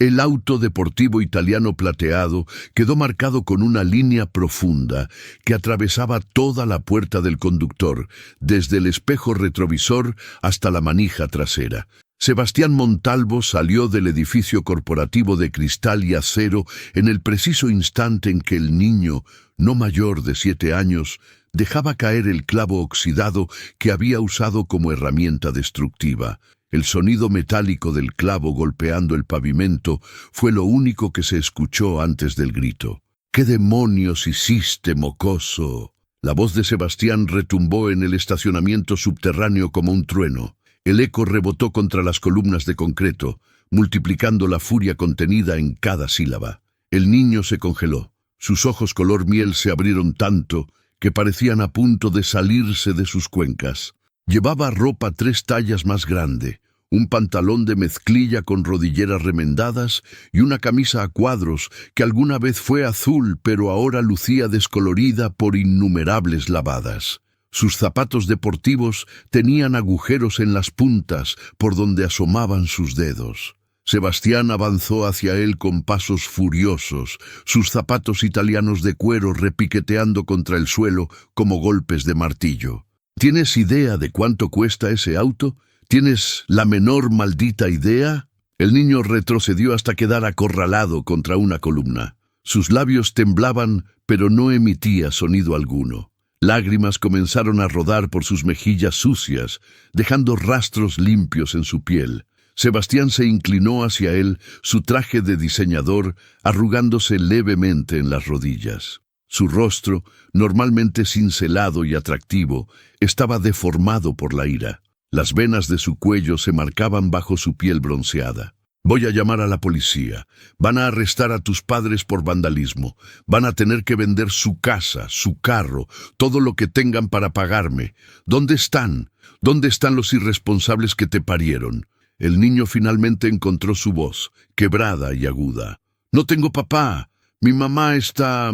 El auto deportivo italiano plateado quedó marcado con una línea profunda que atravesaba toda la puerta del conductor, desde el espejo retrovisor hasta la manija trasera. Sebastián Montalvo salió del edificio corporativo de cristal y acero en el preciso instante en que el niño, no mayor de 7 años, dejaba caer el clavo oxidado que había usado como herramienta destructiva. El sonido metálico del clavo golpeando el pavimento fue lo único que se escuchó antes del grito. «¿Qué demonios hiciste, mocoso?». La voz de Sebastián retumbó en el estacionamiento subterráneo como un trueno. El eco rebotó contra las columnas de concreto, multiplicando la furia contenida en cada sílaba. El niño se congeló. Sus ojos color miel se abrieron tanto que parecían a punto de salirse de sus cuencas. Llevaba ropa 3 tallas más grande, un pantalón de mezclilla con rodilleras remendadas y una camisa a cuadros que alguna vez fue azul pero ahora lucía descolorida por innumerables lavadas. Sus zapatos deportivos tenían agujeros en las puntas por donde asomaban sus dedos. Sebastián avanzó hacia él con pasos furiosos, sus zapatos italianos de cuero repiqueteando contra el suelo como golpes de martillo. ¿Tienes idea de cuánto cuesta ese auto? ¿Tienes la menor maldita idea? El niño retrocedió hasta quedar acorralado contra una columna. Sus labios temblaban, pero no emitía sonido alguno. Lágrimas comenzaron a rodar por sus mejillas sucias, dejando rastros limpios en su piel. Sebastián se inclinó hacia él, su traje de diseñador arrugándose levemente en las rodillas. Su rostro, normalmente cincelado y atractivo, estaba deformado por la ira. Las venas de su cuello se marcaban bajo su piel bronceada. «Voy a llamar a la policía. Van a arrestar a tus padres por vandalismo. Van a tener que vender su casa, su carro, todo lo que tengan para pagarme. ¿Dónde están? ¿Dónde están los irresponsables que te parieron?». El niño finalmente encontró su voz, quebrada y aguda. «No tengo papá. Mi mamá está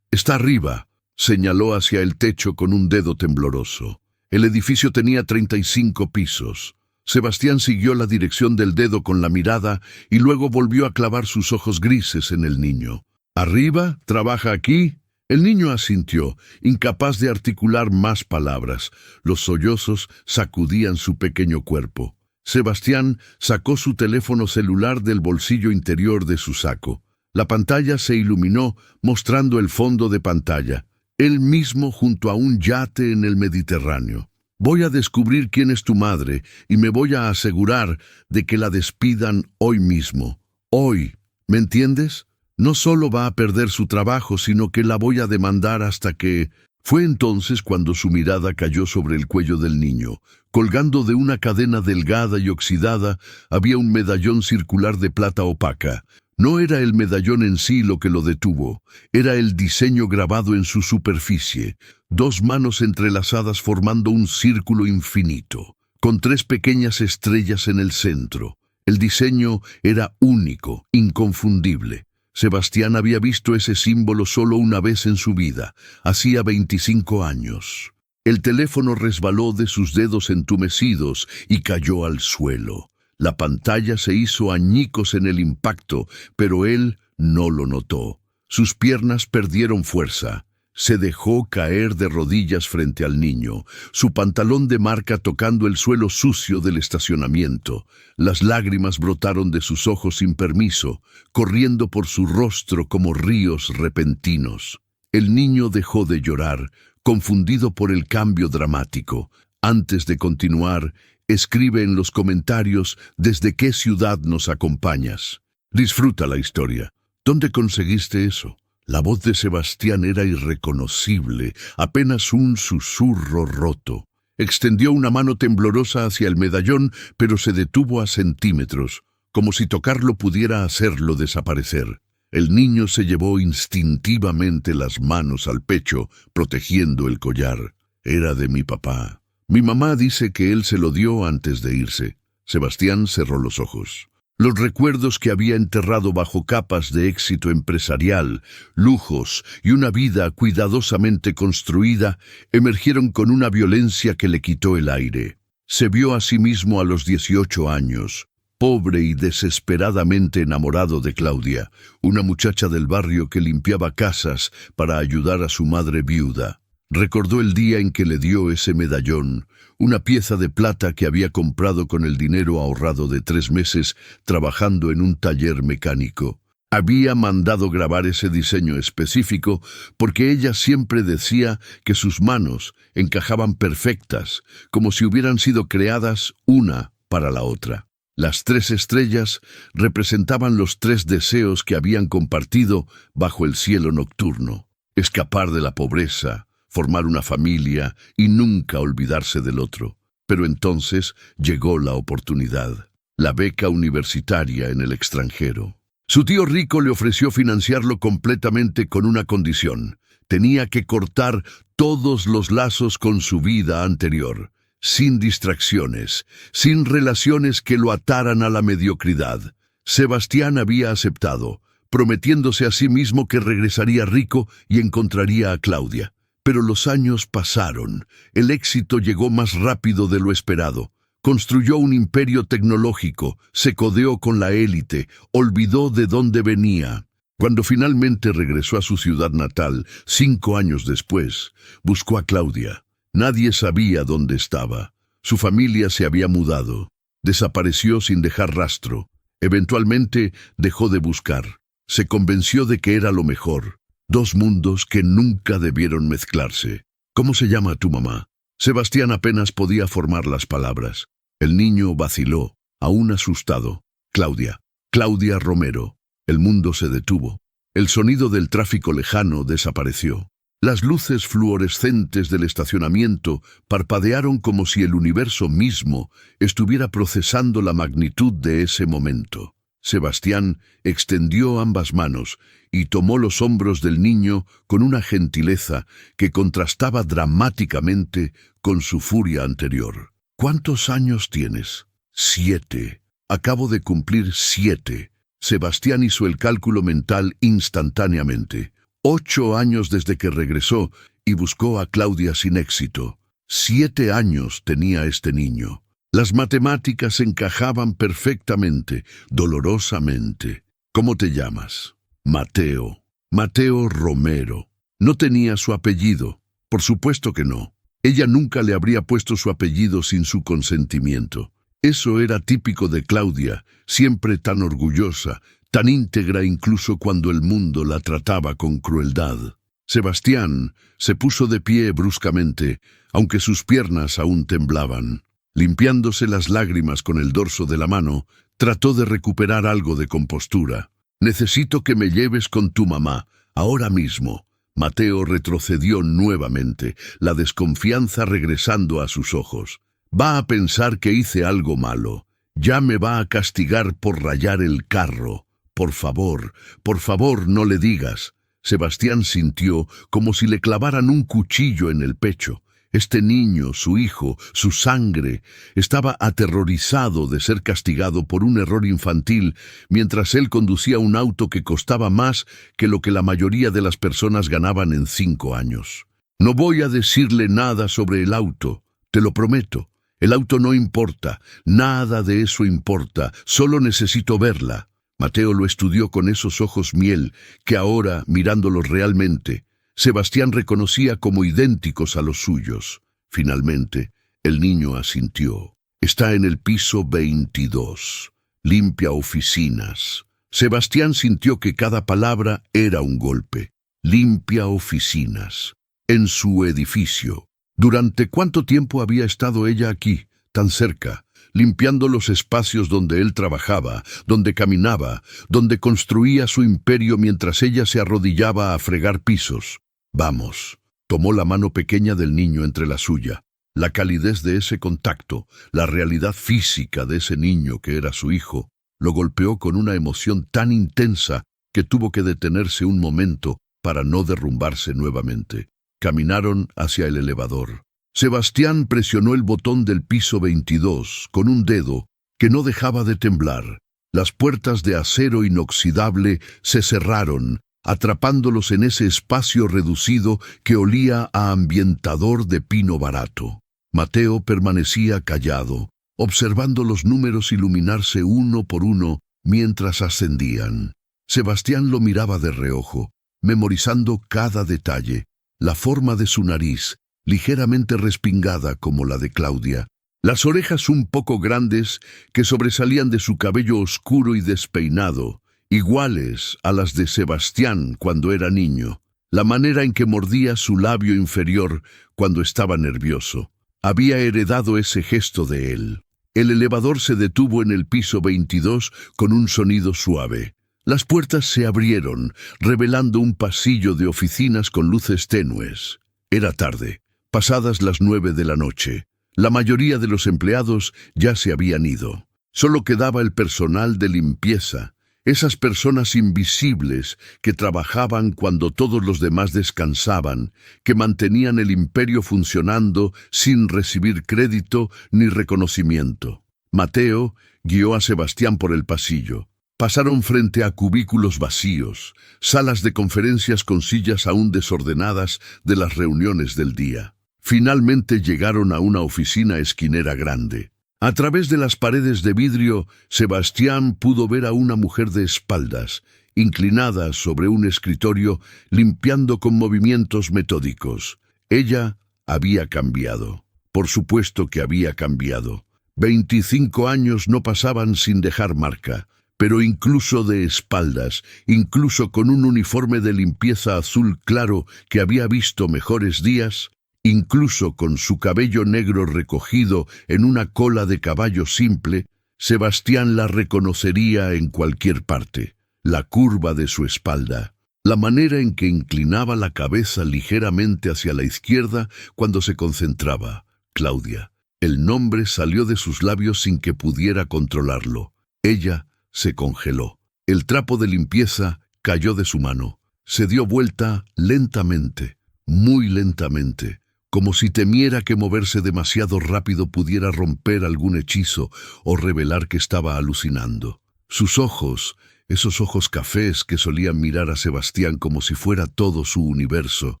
arriba», señaló hacia el techo con un dedo tembloroso. El edificio tenía 35 pisos. Sebastián siguió la dirección del dedo con la mirada y luego volvió a clavar sus ojos grises en el niño. «¿Arriba? ¿Trabaja aquí?». El niño asintió, incapaz de articular más palabras. Los sollozos sacudían su pequeño cuerpo. Sebastián sacó su teléfono celular del bolsillo interior de su saco. La pantalla se iluminó, mostrando el fondo de pantalla. Él mismo junto a un yate en el Mediterráneo. «Voy a descubrir quién es tu madre y me voy a asegurar de que la despidan hoy mismo. Hoy, ¿me entiendes? No solo va a perder su trabajo, sino que la voy a demandar hasta que...». Fue entonces cuando su mirada cayó sobre el cuello del niño. Colgando de una cadena delgada y oxidada había un medallón circular de plata opaca. No era el medallón en sí lo que lo detuvo, era el diseño grabado en su superficie, 2 manos entrelazadas formando un círculo infinito, con 3 pequeñas estrellas en el centro. El diseño era único, inconfundible. Sebastián había visto ese símbolo solo una vez en su vida, hacía 25 años. El teléfono resbaló de sus dedos entumecidos y cayó al suelo. La pantalla se hizo añicos en el impacto, pero él no lo notó. Sus piernas perdieron fuerza. Se dejó caer de rodillas frente al niño, su pantalón de marca tocando el suelo sucio del estacionamiento. Las lágrimas brotaron de sus ojos sin permiso, corriendo por su rostro como ríos repentinos. El niño dejó de llorar, confundido por el cambio dramático. Antes de continuar, escribe en los comentarios desde qué ciudad nos acompañas. Disfruta la historia. ¿Dónde conseguiste eso? La voz de Sebastián era irreconocible, apenas un susurro roto. Extendió una mano temblorosa hacia el medallón, pero se detuvo a centímetros, como si tocarlo pudiera hacerlo desaparecer. El niño se llevó instintivamente las manos al pecho, protegiendo el collar. Era de mi papá. Mi mamá dice que él se lo dio antes de irse. Sebastián cerró los ojos. Los recuerdos que había enterrado bajo capas de éxito empresarial, lujos y una vida cuidadosamente construida emergieron con una violencia que le quitó el aire. Se vio a sí mismo a los 18 años, pobre y desesperadamente enamorado de Claudia, una muchacha del barrio que limpiaba casas para ayudar a su madre viuda. Recordó el día en que le dio ese medallón, una pieza de plata que había comprado con el dinero ahorrado de 3 meses trabajando en un taller mecánico. Había mandado grabar ese diseño específico porque ella siempre decía que sus manos encajaban perfectas, como si hubieran sido creadas una para la otra. Las 3 estrellas representaban los 3 deseos que habían compartido bajo el cielo nocturno: escapar de la pobreza, formar una familia y nunca olvidarse del otro. Pero entonces llegó la oportunidad, la beca universitaria en el extranjero. Su tío rico le ofreció financiarlo completamente con una condición: tenía que cortar todos los lazos con su vida anterior, sin distracciones, sin relaciones que lo ataran a la mediocridad. Sebastián había aceptado, prometiéndose a sí mismo que regresaría rico y encontraría a Claudia. Pero los años pasaron, el éxito llegó más rápido de lo esperado. Construyó un imperio tecnológico, se codeó con la élite, olvidó de dónde venía. Cuando finalmente regresó a su ciudad natal, 5 años después, buscó a Claudia. Nadie sabía dónde estaba. Su familia se había mudado. Desapareció sin dejar rastro. Eventualmente dejó de buscar. Se convenció de que era lo mejor. 2 mundos que nunca debieron mezclarse. ¿Cómo se llama tu mamá? Sebastián apenas podía formar las palabras. El niño vaciló, aún asustado. Claudia. Claudia Romero. El mundo se detuvo. El sonido del tráfico lejano desapareció. Las luces fluorescentes del estacionamiento parpadearon como si el universo mismo estuviera procesando la magnitud de ese momento. Sebastián extendió ambas manos y tomó los hombros del niño con una gentileza que contrastaba dramáticamente con su furia anterior. ¿Cuántos años tienes? 7. Acabo de cumplir 7. Sebastián hizo el cálculo mental instantáneamente. 8 años desde que regresó y buscó a Claudia sin éxito. 7 años tenía este niño. Las matemáticas encajaban perfectamente, dolorosamente. ¿Cómo te llamas? Mateo. Mateo Romero. No tenía su apellido. Por supuesto que no. Ella nunca le habría puesto su apellido sin su consentimiento. Eso era típico de Claudia, siempre tan orgullosa, tan íntegra incluso cuando el mundo la trataba con crueldad. Sebastián se puso de pie bruscamente, aunque sus piernas aún temblaban. Limpiándose las lágrimas con el dorso de la mano, trató de recuperar algo de compostura. «Necesito que me lleves con tu mamá, ahora mismo». Mateo retrocedió nuevamente, la desconfianza regresando a sus ojos. «Va a pensar que hice algo malo. Ya me va a castigar por rayar el carro. Por favor, no le digas». Sebastián sintió como si le clavaran un cuchillo en el pecho. Este niño, su hijo, su sangre, estaba aterrorizado de ser castigado por un error infantil mientras él conducía un auto que costaba más que lo que la mayoría de las personas ganaban en 5 años. «No voy a decirle nada sobre el auto, te lo prometo. El auto no importa, nada de eso importa, solo necesito verla». Mateo lo estudió con esos ojos miel que ahora, mirándolos realmente, Sebastián reconocía como idénticos a los suyos. Finalmente, el niño asintió. «Está en el piso 22. Limpia oficinas». Sebastián sintió que cada palabra era un golpe. Limpia oficinas. En su edificio. ¿Durante cuánto tiempo había estado ella aquí, tan cerca, limpiando los espacios donde él trabajaba, donde caminaba, donde construía su imperio mientras ella se arrodillaba a fregar pisos? «Vamos». Tomó la mano pequeña del niño entre la suya. La calidez de ese contacto, la realidad física de ese niño que era su hijo, lo golpeó con una emoción tan intensa que tuvo que detenerse un momento para no derrumbarse nuevamente. Caminaron hacia el elevador. Sebastián presionó el botón del piso 22 con un dedo que no dejaba de temblar. Las puertas de acero inoxidable se cerraron, atrapándolos en ese espacio reducido que olía a ambientador de pino barato. Mateo permanecía callado, observando los números iluminarse uno por uno mientras ascendían. Sebastián lo miraba de reojo, memorizando cada detalle, la forma de su nariz, ligeramente respingada como la de Claudia, las orejas un poco grandes que sobresalían de su cabello oscuro y despeinado, iguales a las de Sebastián cuando era niño, la manera en que mordía su labio inferior cuando estaba nervioso. Había heredado ese gesto de él. El elevador se detuvo en el piso 22 con un sonido suave. Las puertas se abrieron, revelando un pasillo de oficinas con luces tenues. Era tarde, pasadas las 9 de la noche. La mayoría de los empleados ya se habían ido. Solo quedaba el personal de limpieza, esas personas invisibles que trabajaban cuando todos los demás descansaban, que mantenían el imperio funcionando sin recibir crédito ni reconocimiento. Mateo guió a Sebastián por el pasillo. Pasaron frente a cubículos vacíos, salas de conferencias con sillas aún desordenadas de las reuniones del día. Finalmente llegaron a una oficina esquinera grande. A través de las paredes de vidrio, Sebastián pudo ver a una mujer de espaldas, inclinada sobre un escritorio, limpiando con movimientos metódicos. Ella había cambiado. Por supuesto que había cambiado. 25 años no pasaban sin dejar marca. Pero incluso de espaldas, incluso con un uniforme de limpieza azul claro que había visto mejores días, incluso con su cabello negro recogido en una cola de caballo simple, Sebastián la reconocería en cualquier parte. La curva de su espalda, la manera en que inclinaba la cabeza ligeramente hacia la izquierda cuando se concentraba. Claudia. El nombre salió de sus labios sin que pudiera controlarlo. Ella se congeló. El trapo de limpieza cayó de su mano. Se dio vuelta lentamente, muy lentamente, como si temiera que moverse demasiado rápido pudiera romper algún hechizo o revelar que estaba alucinando. Sus ojos, esos ojos cafés que solían mirar a Sebastián como si fuera todo su universo,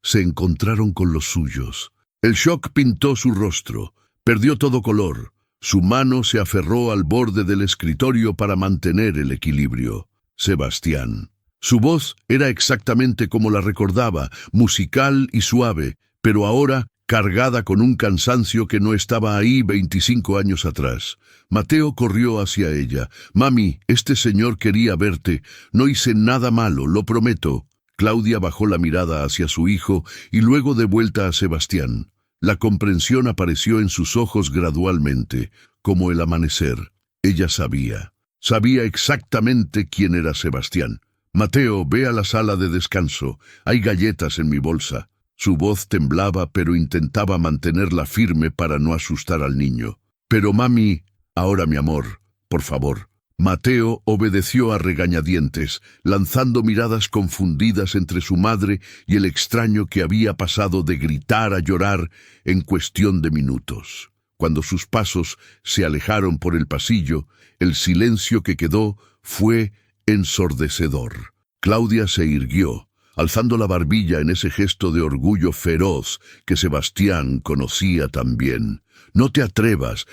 se encontraron con los suyos. El shock pintó su rostro, perdió todo color. Su mano se aferró al borde del escritorio para mantener el equilibrio. Sebastián. Su voz era exactamente como la recordaba, musical y suave, pero ahora cargada con un cansancio que no estaba ahí 25 años atrás. Mateo corrió hacia ella. «Mami, este señor quería verte. No hice nada malo, lo prometo». Claudia bajó la mirada hacia su hijo y luego de vuelta a Sebastián. La comprensión apareció en sus ojos gradualmente, como el amanecer. Ella sabía exactamente quién era Sebastián. «Mateo, ve a la sala de descanso. Hay galletas en mi bolsa». Su voz temblaba, pero intentaba mantenerla firme para no asustar al niño. «Pero mami, ahora mi amor, por favor». Mateo obedeció a regañadientes, lanzando miradas confundidas entre su madre y el extraño que había pasado de gritar a llorar en cuestión de minutos. Cuando sus pasos se alejaron por el pasillo, el silencio que quedó fue ensordecedor. Claudia se irguió, alzando la barbilla en ese gesto de orgullo feroz que Sebastián conocía tan bien. No te atrevas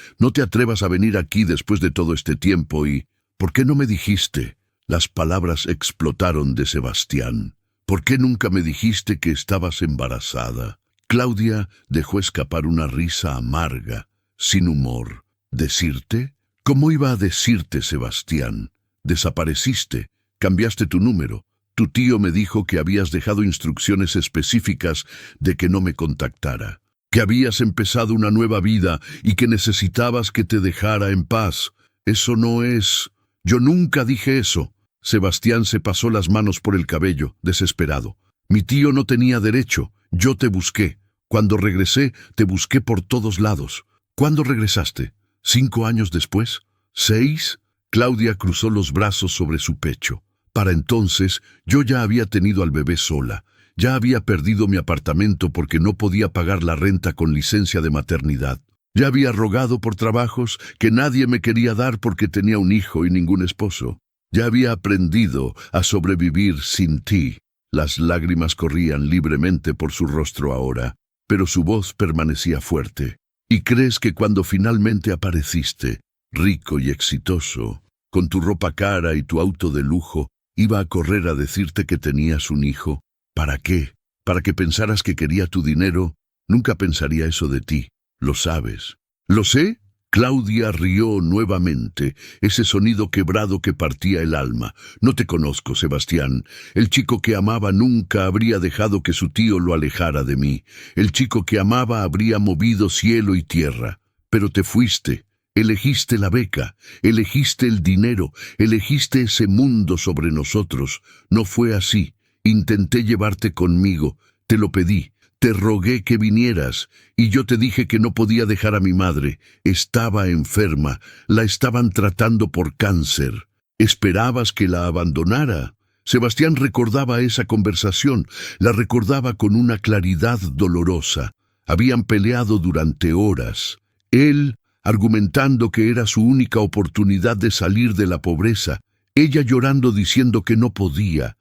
a venir aquí después de todo este tiempo y... ¿Por qué no me dijiste? Las palabras explotaron de Sebastián. ¿Por qué nunca me dijiste que estabas embarazada? Claudia dejó escapar una risa amarga, sin humor. ¿Decirte? ¿Cómo iba a decirte, Sebastián? Desapareciste, cambiaste tu número. Tu tío me dijo que habías dejado instrucciones específicas de que no me contactara, que habías empezado una nueva vida y que necesitabas que te dejara en paz. Eso no es... Yo nunca dije eso. Sebastián se pasó las manos por el cabello, desesperado. Mi tío no tenía derecho. Yo te busqué. Cuando regresé, te busqué por todos lados. ¿Cuándo regresaste? ¿5 años después? ¿6? Claudia cruzó los brazos sobre su pecho. Para entonces, yo ya había tenido al bebé sola. Ya había perdido mi apartamento porque no podía pagar la renta con licencia de maternidad. Ya había rogado por trabajos que nadie me quería dar porque tenía un hijo y ningún esposo. Ya había aprendido a sobrevivir sin ti. Las lágrimas corrían libremente por su rostro ahora, pero su voz permanecía fuerte. Y crees que cuando finalmente apareciste, rico y exitoso, con tu ropa cara y tu auto de lujo, iba a correr a decirte que tenías un hijo. ¿Para qué? ¿Para que pensaras que quería tu dinero? Nunca pensaría eso de ti. Lo sabes. ¿Lo sé? Claudia rió nuevamente, ese sonido quebrado que partía el alma. No te conozco, Sebastián. El chico que amaba nunca habría dejado que su tío lo alejara de mí. El chico que amaba habría movido cielo y tierra. Pero te fuiste. Elegiste la beca, elegiste el dinero, elegiste ese mundo sobre nosotros. No fue así. Intenté llevarte conmigo, te lo pedí. Te rogué que vinieras, y yo te dije que no podía dejar a mi madre. Estaba enferma, la estaban tratando por cáncer. ¿Esperabas que la abandonara? Sebastián recordaba esa conversación, la recordaba con una claridad dolorosa. Habían peleado durante horas. Él, argumentando que era su única oportunidad de salir de la pobreza. Ella llorando diciendo que no podía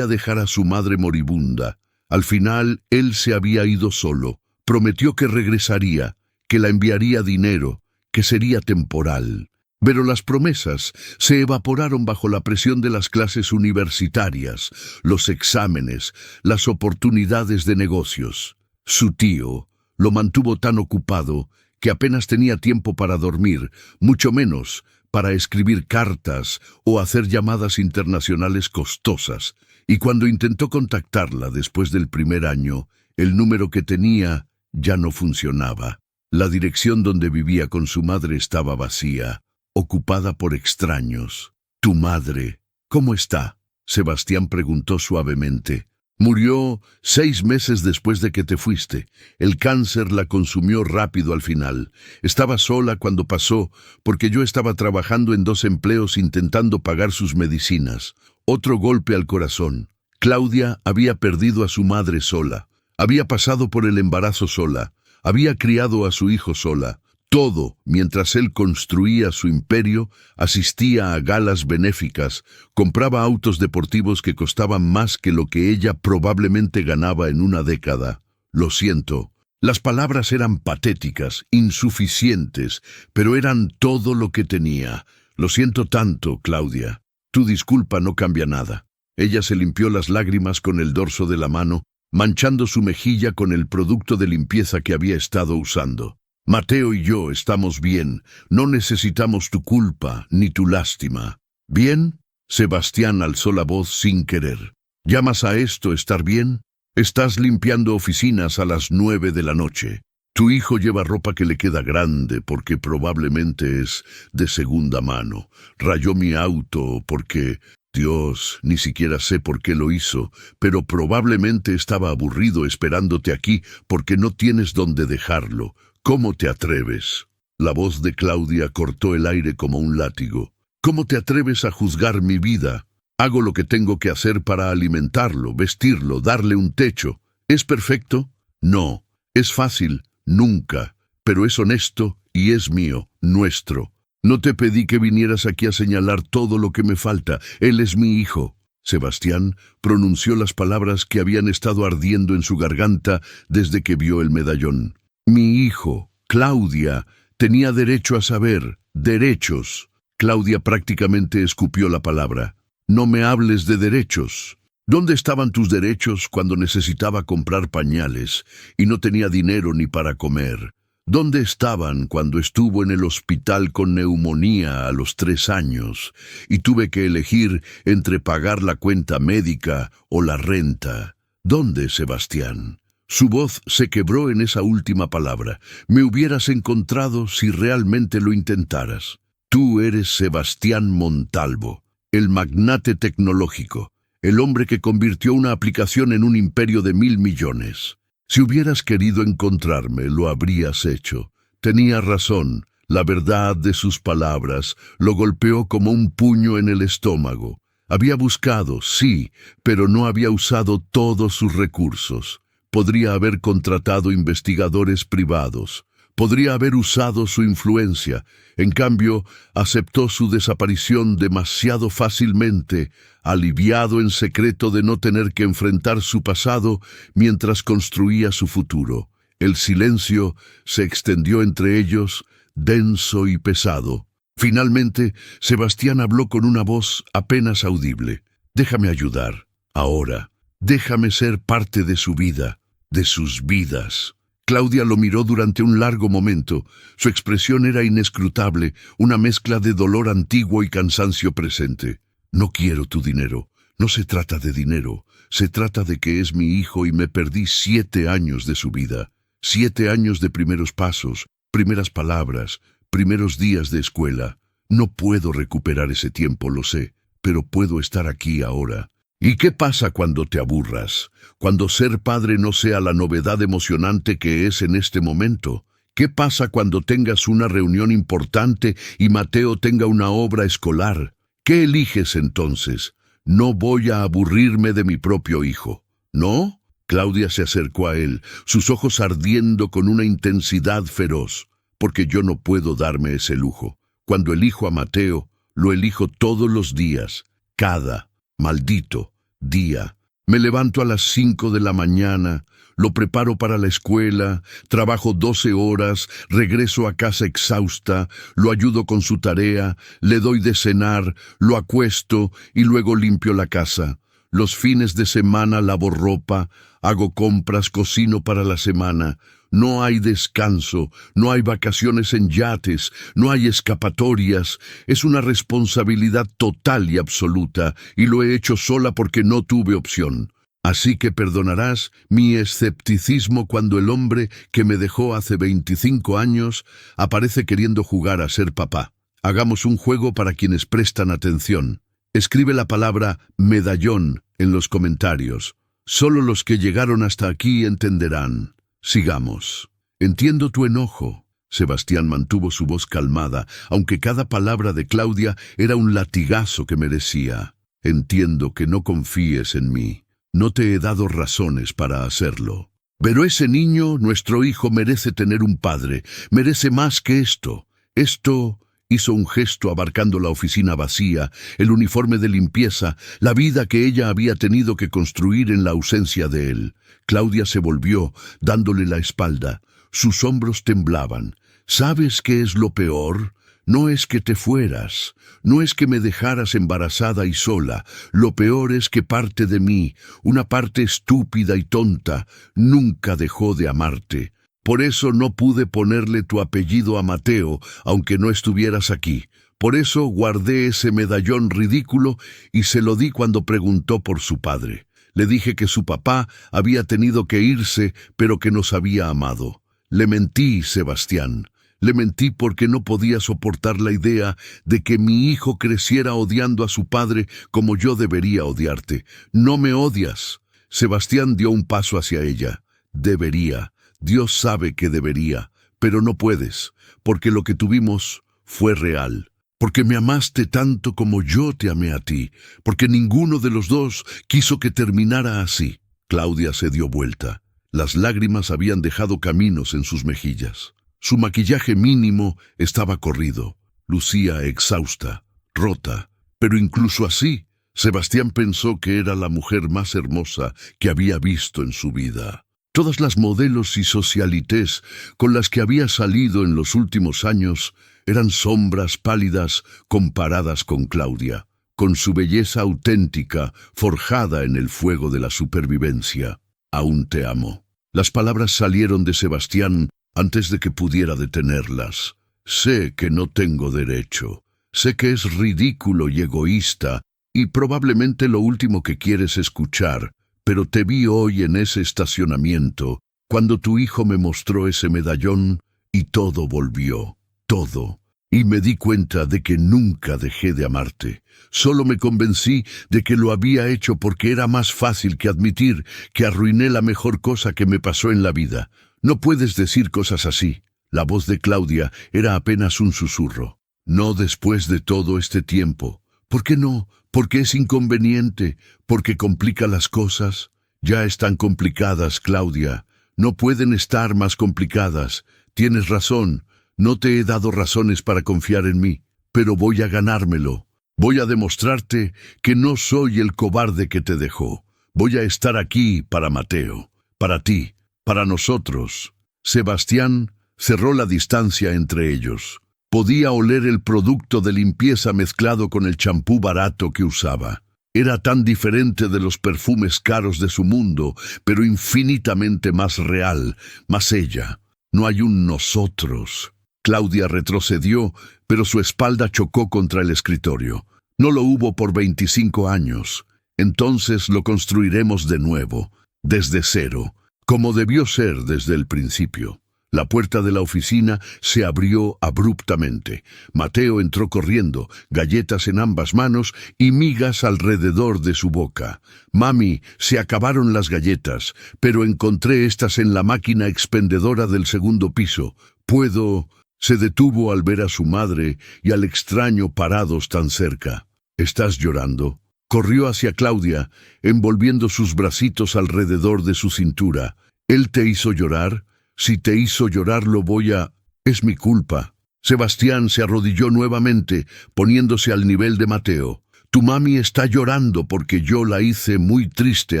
dejar a su madre moribunda. Al final, él se había ido solo. Prometió que regresaría, que la enviaría dinero, que sería temporal. Pero las promesas se evaporaron bajo la presión de las clases universitarias, los exámenes, las oportunidades de negocios. Su tío lo mantuvo tan ocupado que apenas tenía tiempo para dormir, mucho menos para escribir cartas o hacer llamadas internacionales costosas. Y cuando intentó contactarla después del primer año, el número que tenía ya no funcionaba. La dirección donde vivía con su madre estaba vacía, ocupada por extraños. «¿Tu madre cómo está?», Sebastián preguntó suavemente. «Murió 6 meses después de que te fuiste. El cáncer la consumió rápido al final. Estaba sola cuando pasó, porque yo estaba trabajando en 2 empleos intentando pagar sus medicinas. Otro golpe al corazón. Claudia había perdido a su madre sola. Había pasado por el embarazo sola. Había criado a su hijo sola. Todo mientras él construía su imperio, asistía a galas benéficas, compraba autos deportivos que costaban más que lo que ella probablemente ganaba en una década. Lo siento. Las palabras eran patéticas, insuficientes, pero eran todo lo que tenía. Lo siento tanto, Claudia. Tu disculpa no cambia nada. Ella se limpió las lágrimas con el dorso de la mano, manchando su mejilla con el producto de limpieza que había estado usando. Mateo y yo estamos bien, no necesitamos tu culpa ni tu lástima. ¿Bien? Sebastián alzó la voz sin querer. ¿Llamas a esto estar bien? Estás limpiando oficinas a las 9 de la noche. Tu hijo lleva ropa que le queda grande porque probablemente es de segunda mano. Rayó mi auto porque, Dios, ni siquiera sé por qué lo hizo, pero probablemente estaba aburrido esperándote aquí porque no tienes dónde dejarlo. ¿Cómo te atreves? La voz de Claudia cortó el aire como un látigo. ¿Cómo te atreves a juzgar mi vida? Hago lo que tengo que hacer para alimentarlo, vestirlo, darle un techo. ¿Es perfecto? No. ¿Es fácil? Nunca. Pero es honesto y es mío, nuestro. No te pedí que vinieras aquí a señalar todo lo que me falta. Él es mi hijo. Sebastián pronunció las palabras que habían estado ardiendo en su garganta desde que vio el medallón. Mi hijo, Claudia, tenía derecho a saber, derechos. Claudia prácticamente escupió la palabra. No me hables de derechos. ¿Dónde estaban tus derechos cuando necesitaba comprar pañales y no tenía dinero ni para comer? ¿Dónde estaban cuando estuvo en el hospital con neumonía a los 3 años y tuve que elegir entre pagar la cuenta médica o la renta? ¿Dónde, Sebastián? Su voz se quebró en esa última palabra. Me hubieras encontrado si realmente lo intentaras. Tú eres Sebastián Montalvo, el magnate tecnológico, el hombre que convirtió una aplicación en un imperio de 1.000 millones. Si hubieras querido encontrarme, lo habrías hecho. Tenía razón. La verdad de sus palabras lo golpeó como un puño en el estómago. Había buscado, sí, pero no había usado todos sus recursos. Podría haber contratado investigadores privados. Podría haber usado su influencia. En cambio, aceptó su desaparición demasiado fácilmente, aliviado en secreto de no tener que enfrentar su pasado mientras construía su futuro. El silencio se extendió entre ellos, denso y pesado. Finalmente, Sebastián habló con una voz apenas audible. «Déjame ayudar, ahora. Déjame ser parte de su vida, de sus vidas». Claudia lo miró durante un largo momento. Su expresión era inescrutable, una mezcla de dolor antiguo y cansancio presente. «No quiero tu dinero. No se trata de dinero. Se trata de que es mi hijo y me perdí 7 años de su vida. 7 años de primeros pasos, primeras palabras, primeros días de escuela. No puedo recuperar ese tiempo, lo sé, pero puedo estar aquí ahora». ¿Y qué pasa cuando te aburras? Cuando ser padre no sea la novedad emocionante que es en este momento. ¿Qué pasa cuando tengas una reunión importante y Mateo tenga una obra escolar? ¿Qué eliges entonces? No voy a aburrirme de mi propio hijo. ¿No? Claudia se acercó a él, sus ojos ardiendo con una intensidad feroz. Porque yo no puedo darme ese lujo. Cuando elijo a Mateo, lo elijo todos los días, cada maldito día. Me levanto a las 5 de la mañana, lo preparo para la escuela, trabajo 12 horas, regreso a casa exhausta, lo ayudo con su tarea, le doy de cenar, lo acuesto y luego limpio la casa. Los fines de semana lavo ropa, hago compras, cocino para la semana. No hay descanso, no hay vacaciones en yates, no hay escapatorias. Es una responsabilidad total y absoluta, y lo he hecho sola porque no tuve opción. Así que perdonarás mi escepticismo cuando el hombre que me dejó hace 25 años aparece queriendo jugar a ser papá. Hagamos un juego para quienes prestan atención. Escribe la palabra medallón en los comentarios. Solo los que llegaron hasta aquí entenderán. Sigamos. Entiendo tu enojo. Sebastián mantuvo su voz calmada, aunque cada palabra de Claudia era un latigazo que merecía. Entiendo que no confíes en mí. No te he dado razones para hacerlo. Pero ese niño, nuestro hijo, merece tener un padre. Merece más que esto. Esto... Hizo un gesto abarcando la oficina vacía, el uniforme de limpieza, la vida que ella había tenido que construir en la ausencia de él. Claudia se volvió, dándole la espalda. Sus hombros temblaban. ¿Sabes qué es lo peor? No es que te fueras, no es que me dejaras embarazada y sola. Lo peor es que parte de mí, una parte estúpida y tonta, nunca dejó de amarte. Por eso no pude ponerle tu apellido a Mateo, aunque no estuvieras aquí. Por eso guardé ese medallón ridículo y se lo di cuando preguntó por su padre. Le dije que su papá había tenido que irse, pero que nos había amado. Le mentí, Sebastián. Le mentí porque no podía soportar la idea de que mi hijo creciera odiando a su padre como yo debería odiarte. No me odias. Sebastián dio un paso hacia ella. Debería. Dios sabe que debería, pero no puedes, porque lo que tuvimos fue real, porque me amaste tanto como yo te amé a ti, porque ninguno de los dos quiso que terminara así. Claudia se dio vuelta. Las lágrimas habían dejado caminos en sus mejillas. Su maquillaje mínimo estaba corrido. Lucía exhausta, rota, pero incluso así, Sebastián pensó que era la mujer más hermosa que había visto en su vida. Todas las modelos y socialités con las que había salido en los últimos años eran sombras pálidas comparadas con Claudia, con su belleza auténtica forjada en el fuego de la supervivencia. Aún te amo. Las palabras salieron de Sebastián antes de que pudiera detenerlas. Sé que no tengo derecho. Sé que es ridículo y egoísta y probablemente lo último que quieres escuchar. Pero te vi hoy en ese estacionamiento, cuando tu hijo me mostró ese medallón, y todo volvió, todo. Y me di cuenta de que nunca dejé de amarte. Solo me convencí de que lo había hecho porque era más fácil que admitir que arruiné la mejor cosa que me pasó en la vida. No puedes decir cosas así. La voz de Claudia era apenas un susurro. No después de todo este tiempo. ¿Por qué no? Porque es inconveniente, porque complica las cosas. Ya están complicadas, Claudia. No pueden estar más complicadas. Tienes razón. No te he dado razones para confiar en mí, pero voy a ganármelo. Voy a demostrarte que no soy el cobarde que te dejó. Voy a estar aquí para Mateo, para ti, para nosotros. Sebastián cerró la distancia entre ellos. Podía oler el producto de limpieza mezclado con el champú barato que usaba. Era tan diferente de los perfumes caros de su mundo, pero infinitamente más real, más ella. No hay un nosotros. Claudia retrocedió, pero su espalda chocó contra el escritorio. No lo hubo por 25 años. Entonces lo construiremos de nuevo, desde cero, como debió ser desde el principio. La puerta de la oficina se abrió abruptamente. Mateo entró corriendo, galletas en ambas manos y migas alrededor de su boca. «Mami, se acabaron las galletas, pero encontré estas en la máquina expendedora del segundo piso. ¿Puedo...?» Se detuvo al ver a su madre y al extraño parados tan cerca. «¿Estás llorando?» Corrió hacia Claudia, envolviendo sus bracitos alrededor de su cintura. «¿Él te hizo llorar? Si te hizo llorar lo voy a... Es mi culpa». Sebastián se arrodilló nuevamente, poniéndose al nivel de Mateo. «Tu mami está llorando porque yo la hice muy triste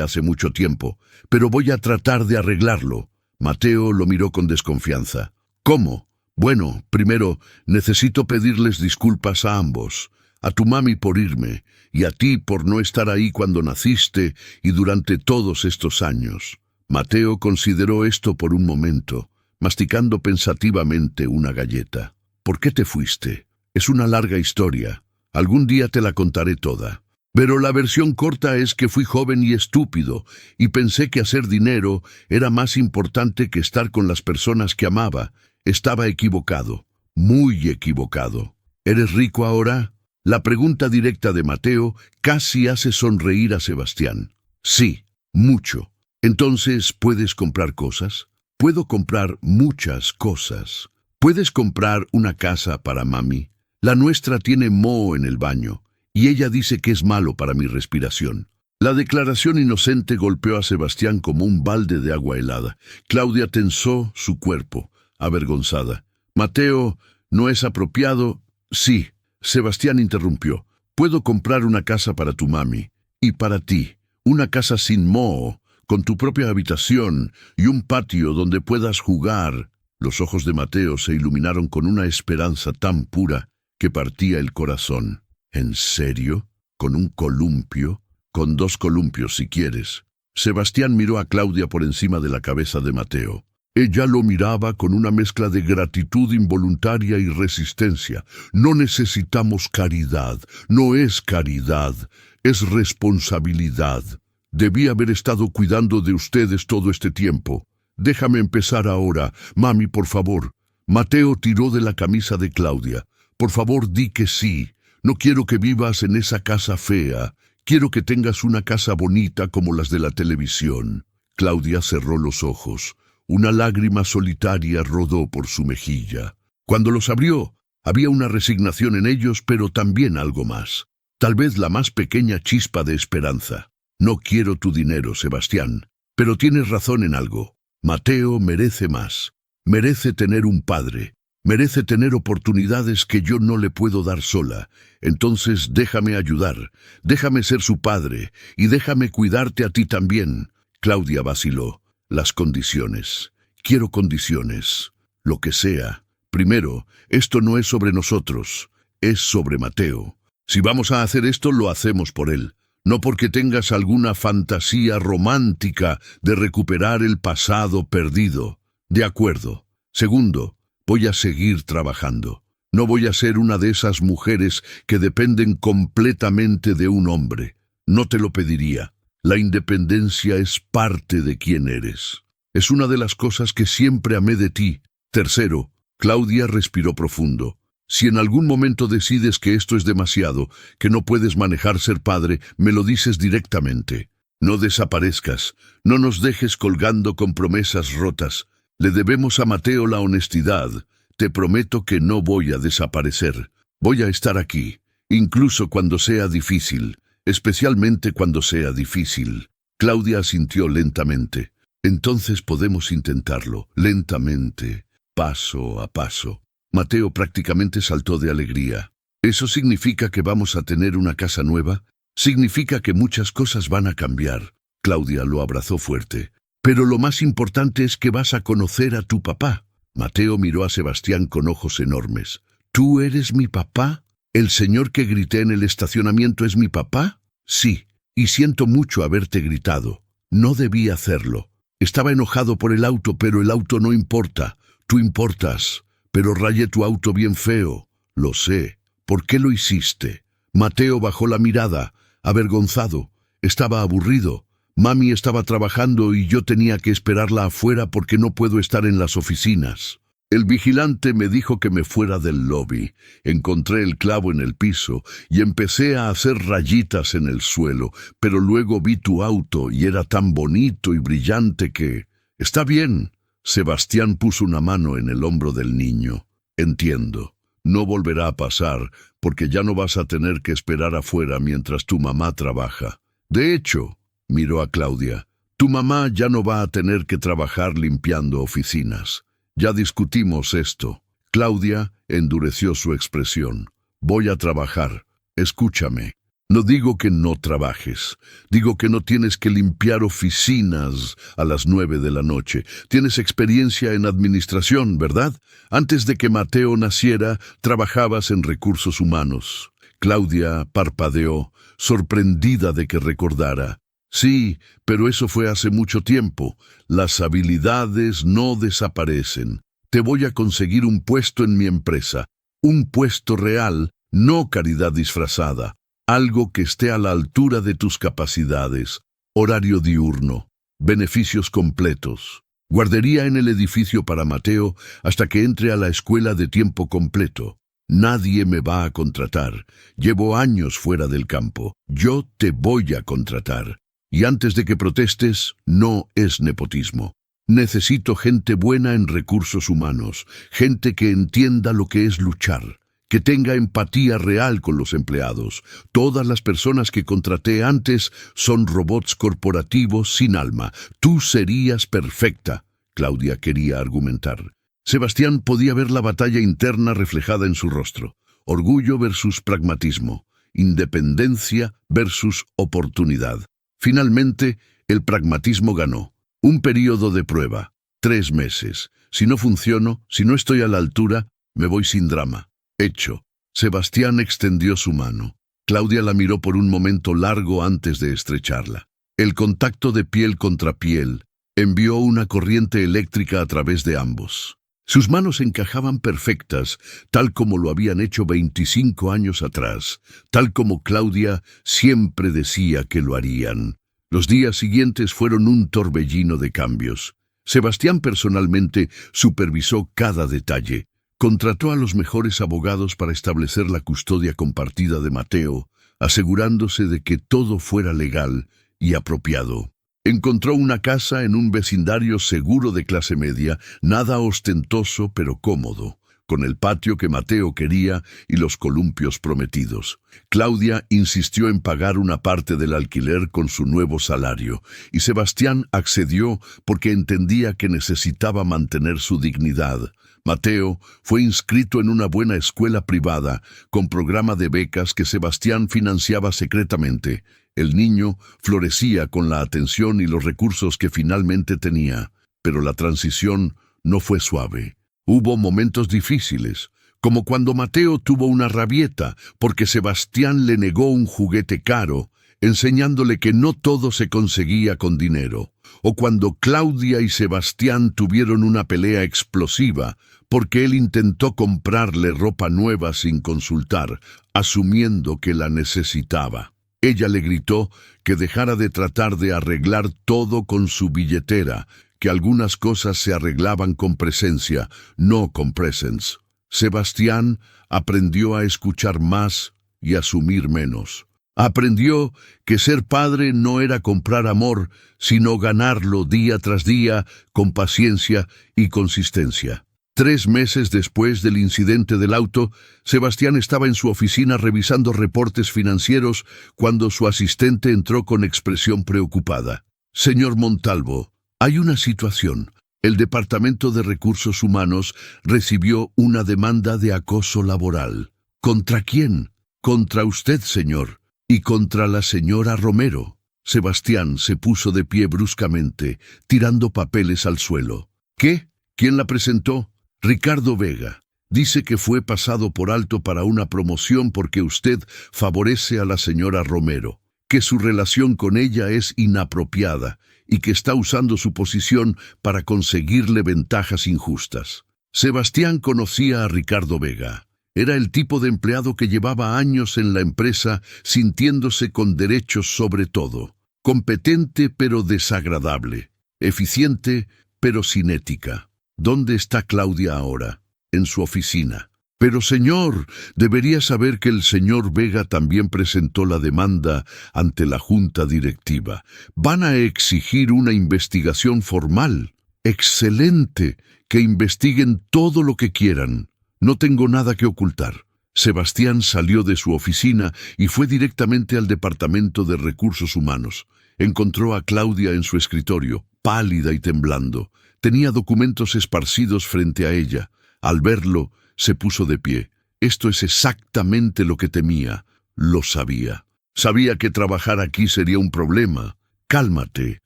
hace mucho tiempo, pero voy a tratar de arreglarlo». Mateo lo miró con desconfianza. «¿Cómo?» «Bueno, primero, necesito pedirles disculpas a ambos. A tu mami por irme, y a ti por no estar ahí cuando naciste y durante todos estos años». Mateo consideró esto por un momento, masticando pensativamente una galleta. «¿Por qué te fuiste? Es una larga historia. Algún día te la contaré toda. Pero la versión corta es que fui joven y estúpido, y pensé que hacer dinero era más importante que estar con las personas que amaba. Estaba equivocado, muy equivocado. ¿Eres rico ahora?» La pregunta directa de Mateo casi hace sonreír a Sebastián. «Sí, mucho». «Entonces, ¿puedes comprar cosas?» «Puedo comprar muchas cosas. ¿Puedes comprar una casa para mami? La nuestra tiene moho en el baño, y ella dice que es malo para mi respiración». La declaración inocente golpeó a Sebastián como un balde de agua helada. Claudia tensó su cuerpo, avergonzada. «Mateo, ¿no es apropiado?» «Sí». Sebastián interrumpió. «Puedo comprar una casa para tu mami. Y para ti. Una casa sin moho, con tu propia habitación y un patio donde puedas jugar». Los ojos de Mateo se iluminaron con una esperanza tan pura que partía el corazón. «¿En serio? ¿Con un columpio?» «Con 2 columpios, si quieres». Sebastián miró a Claudia por encima de la cabeza de Mateo. Ella lo miraba con una mezcla de gratitud involuntaria y resistencia. «No necesitamos caridad, no es caridad, es responsabilidad. Debí haber estado cuidando de ustedes todo este tiempo. Déjame empezar ahora, mami, por favor». Mateo tiró de la camisa de Claudia. «Por favor, di que sí. No quiero que vivas en esa casa fea. Quiero que tengas una casa bonita como las de la televisión». Claudia cerró los ojos. Una lágrima solitaria rodó por su mejilla. Cuando los abrió, había una resignación en ellos, pero también algo más. Tal vez la más pequeña chispa de esperanza. «No quiero tu dinero, Sebastián, pero tienes razón en algo. Mateo merece más. Merece tener un padre. Merece tener oportunidades que yo no le puedo dar sola. Entonces déjame ayudar. Déjame ser su padre y déjame cuidarte a ti también». Claudia vaciló. «Las condiciones. Quiero condiciones. Lo que sea. Primero, esto no es sobre nosotros. Es sobre Mateo. Si vamos a hacer esto, lo hacemos por él. No porque tengas alguna fantasía romántica de recuperar el pasado perdido». «De acuerdo. Segundo, voy a seguir trabajando. No voy a ser una de esas mujeres que dependen completamente de un hombre. No te lo pediría. La independencia es parte de quién eres. Es una de las cosas que siempre amé de ti». Tercero, Claudia respiró profundo. «Si en algún momento decides que esto es demasiado, que no puedes manejar ser padre, me lo dices directamente. No desaparezcas, no nos dejes colgando con promesas rotas. Le debemos a Mateo la honestidad. Te prometo que no voy a desaparecer. Voy a estar aquí, incluso cuando sea difícil. Especialmente cuando sea difícil». Claudia asintió lentamente. «Entonces podemos intentarlo, lentamente, paso a paso». Mateo prácticamente saltó de alegría. «¿Eso significa que vamos a tener una casa nueva? Significa que muchas cosas van a cambiar». Claudia lo abrazó fuerte. Pero lo más importante es que vas a conocer a tu papá. Mateo miró a Sebastián con ojos enormes. ¿Tú eres mi papá? ¿El señor que grité en el estacionamiento es mi papá? Sí, y siento mucho haberte gritado. No debí hacerlo. Estaba enojado por el auto, pero el auto no importa. Tú importas. Pero rayé tu auto bien feo. Lo sé. ¿Por qué lo hiciste? Mateo bajó la mirada, avergonzado. Estaba aburrido. Mami estaba trabajando y yo tenía que esperarla afuera porque no puedo estar en las oficinas. El vigilante me dijo que me fuera del lobby. Encontré el clavo en el piso y empecé a hacer rayitas en el suelo, pero luego vi tu auto y era tan bonito y brillante que... Está bien. Sebastián puso una mano en el hombro del niño. Entiendo. No volverá a pasar porque ya no vas a tener que esperar afuera mientras tu mamá trabaja. De hecho, miró a Claudia, tu mamá ya no va a tener que trabajar limpiando oficinas. Ya discutimos esto. Claudia endureció su expresión. Voy a trabajar. Escúchame. No digo que no trabajes. Digo que no tienes que limpiar oficinas a las 9 de la noche. Tienes experiencia en administración, ¿verdad? Antes de que Mateo naciera, trabajabas en recursos humanos. Claudia parpadeó, sorprendida de que recordara. Sí, pero eso fue hace mucho tiempo. Las habilidades no desaparecen. Te voy a conseguir un puesto en mi empresa. Un puesto real, no caridad disfrazada. Algo que esté a la altura de tus capacidades. Horario diurno. Beneficios completos. Guardería en el edificio para Mateo hasta que entre a la escuela de tiempo completo. Nadie me va a contratar. Llevo años fuera del campo. Yo te voy a contratar. Y antes de que protestes, no es nepotismo. Necesito gente buena en recursos humanos, gente que entienda lo que es luchar, que tenga empatía real con los empleados. Todas las personas que contraté antes son robots corporativos sin alma. Tú serías perfecta, Claudia quería argumentar. Sebastián podía ver la batalla interna reflejada en su rostro. Orgullo versus pragmatismo, independencia versus oportunidad. Finalmente, el pragmatismo ganó. Un período de prueba. 3 meses. Si no funciono, si no estoy a la altura, me voy sin drama. Hecho. Sebastián extendió su mano. Claudia la miró por un momento largo antes de estrecharla. El contacto de piel contra piel envió una corriente eléctrica a través de ambos. Sus manos encajaban perfectas, tal como lo habían hecho 25 años atrás, tal como Claudia siempre decía que lo harían. Los días siguientes fueron un torbellino de cambios. Sebastián personalmente supervisó cada detalle. Contrató a los mejores abogados para establecer la custodia compartida de Mateo, asegurándose de que todo fuera legal y apropiado. Encontró una casa en un vecindario seguro de clase media, nada ostentoso pero cómodo, con el patio que Mateo quería y los columpios prometidos. Claudia insistió en pagar una parte del alquiler con su nuevo salario, y Sebastián accedió porque entendía que necesitaba mantener su dignidad. Mateo fue inscrito en una buena escuela privada, con programa de becas que Sebastián financiaba secretamente. El niño florecía con la atención y los recursos que finalmente tenía, pero la transición no fue suave. Hubo momentos difíciles, como cuando Mateo tuvo una rabieta porque Sebastián le negó un juguete caro, enseñándole que no todo se conseguía con dinero, o cuando Claudia y Sebastián tuvieron una pelea explosiva porque él intentó comprarle ropa nueva sin consultar, asumiendo que la necesitaba. Ella le gritó que dejara de tratar de arreglar todo con su billetera, que algunas cosas se arreglaban con presencia, no con presents. Sebastián aprendió a escuchar más y asumir menos. Aprendió que ser padre no era comprar amor, sino ganarlo día tras día con paciencia y consistencia. 3 meses después del incidente del auto, Sebastián estaba en su oficina revisando reportes financieros cuando su asistente entró con expresión preocupada. Señor Montalvo, hay una situación. El Departamento de Recursos Humanos recibió una demanda de acoso laboral. ¿Contra quién? Contra usted, señor, y contra la señora Romero. Sebastián se puso de pie bruscamente, tirando papeles al suelo. ¿Qué? ¿Quién la presentó? Ricardo Vega. Dice que fue pasado por alto para una promoción porque usted favorece a la señora Romero, que su relación con ella es inapropiada y que está usando su posición para conseguirle ventajas injustas. Sebastián conocía a Ricardo Vega. Era el tipo de empleado que llevaba años en la empresa sintiéndose con derechos sobre todo. Competente pero desagradable. Eficiente pero sin ética. ¿Dónde está Claudia ahora? En su oficina. Pero señor, debería saber que el señor Vega también presentó la demanda ante la junta directiva. Van a exigir una investigación formal. Excelente, que investiguen todo lo que quieran. No tengo nada que ocultar. Sebastián salió de su oficina y fue directamente al Departamento de Recursos Humanos. Encontró a Claudia en su escritorio, pálida y temblando. Tenía documentos esparcidos frente a ella. Al verlo, se puso de pie. Esto es exactamente lo que temía. Lo sabía. Sabía que trabajar aquí sería un problema. Cálmate.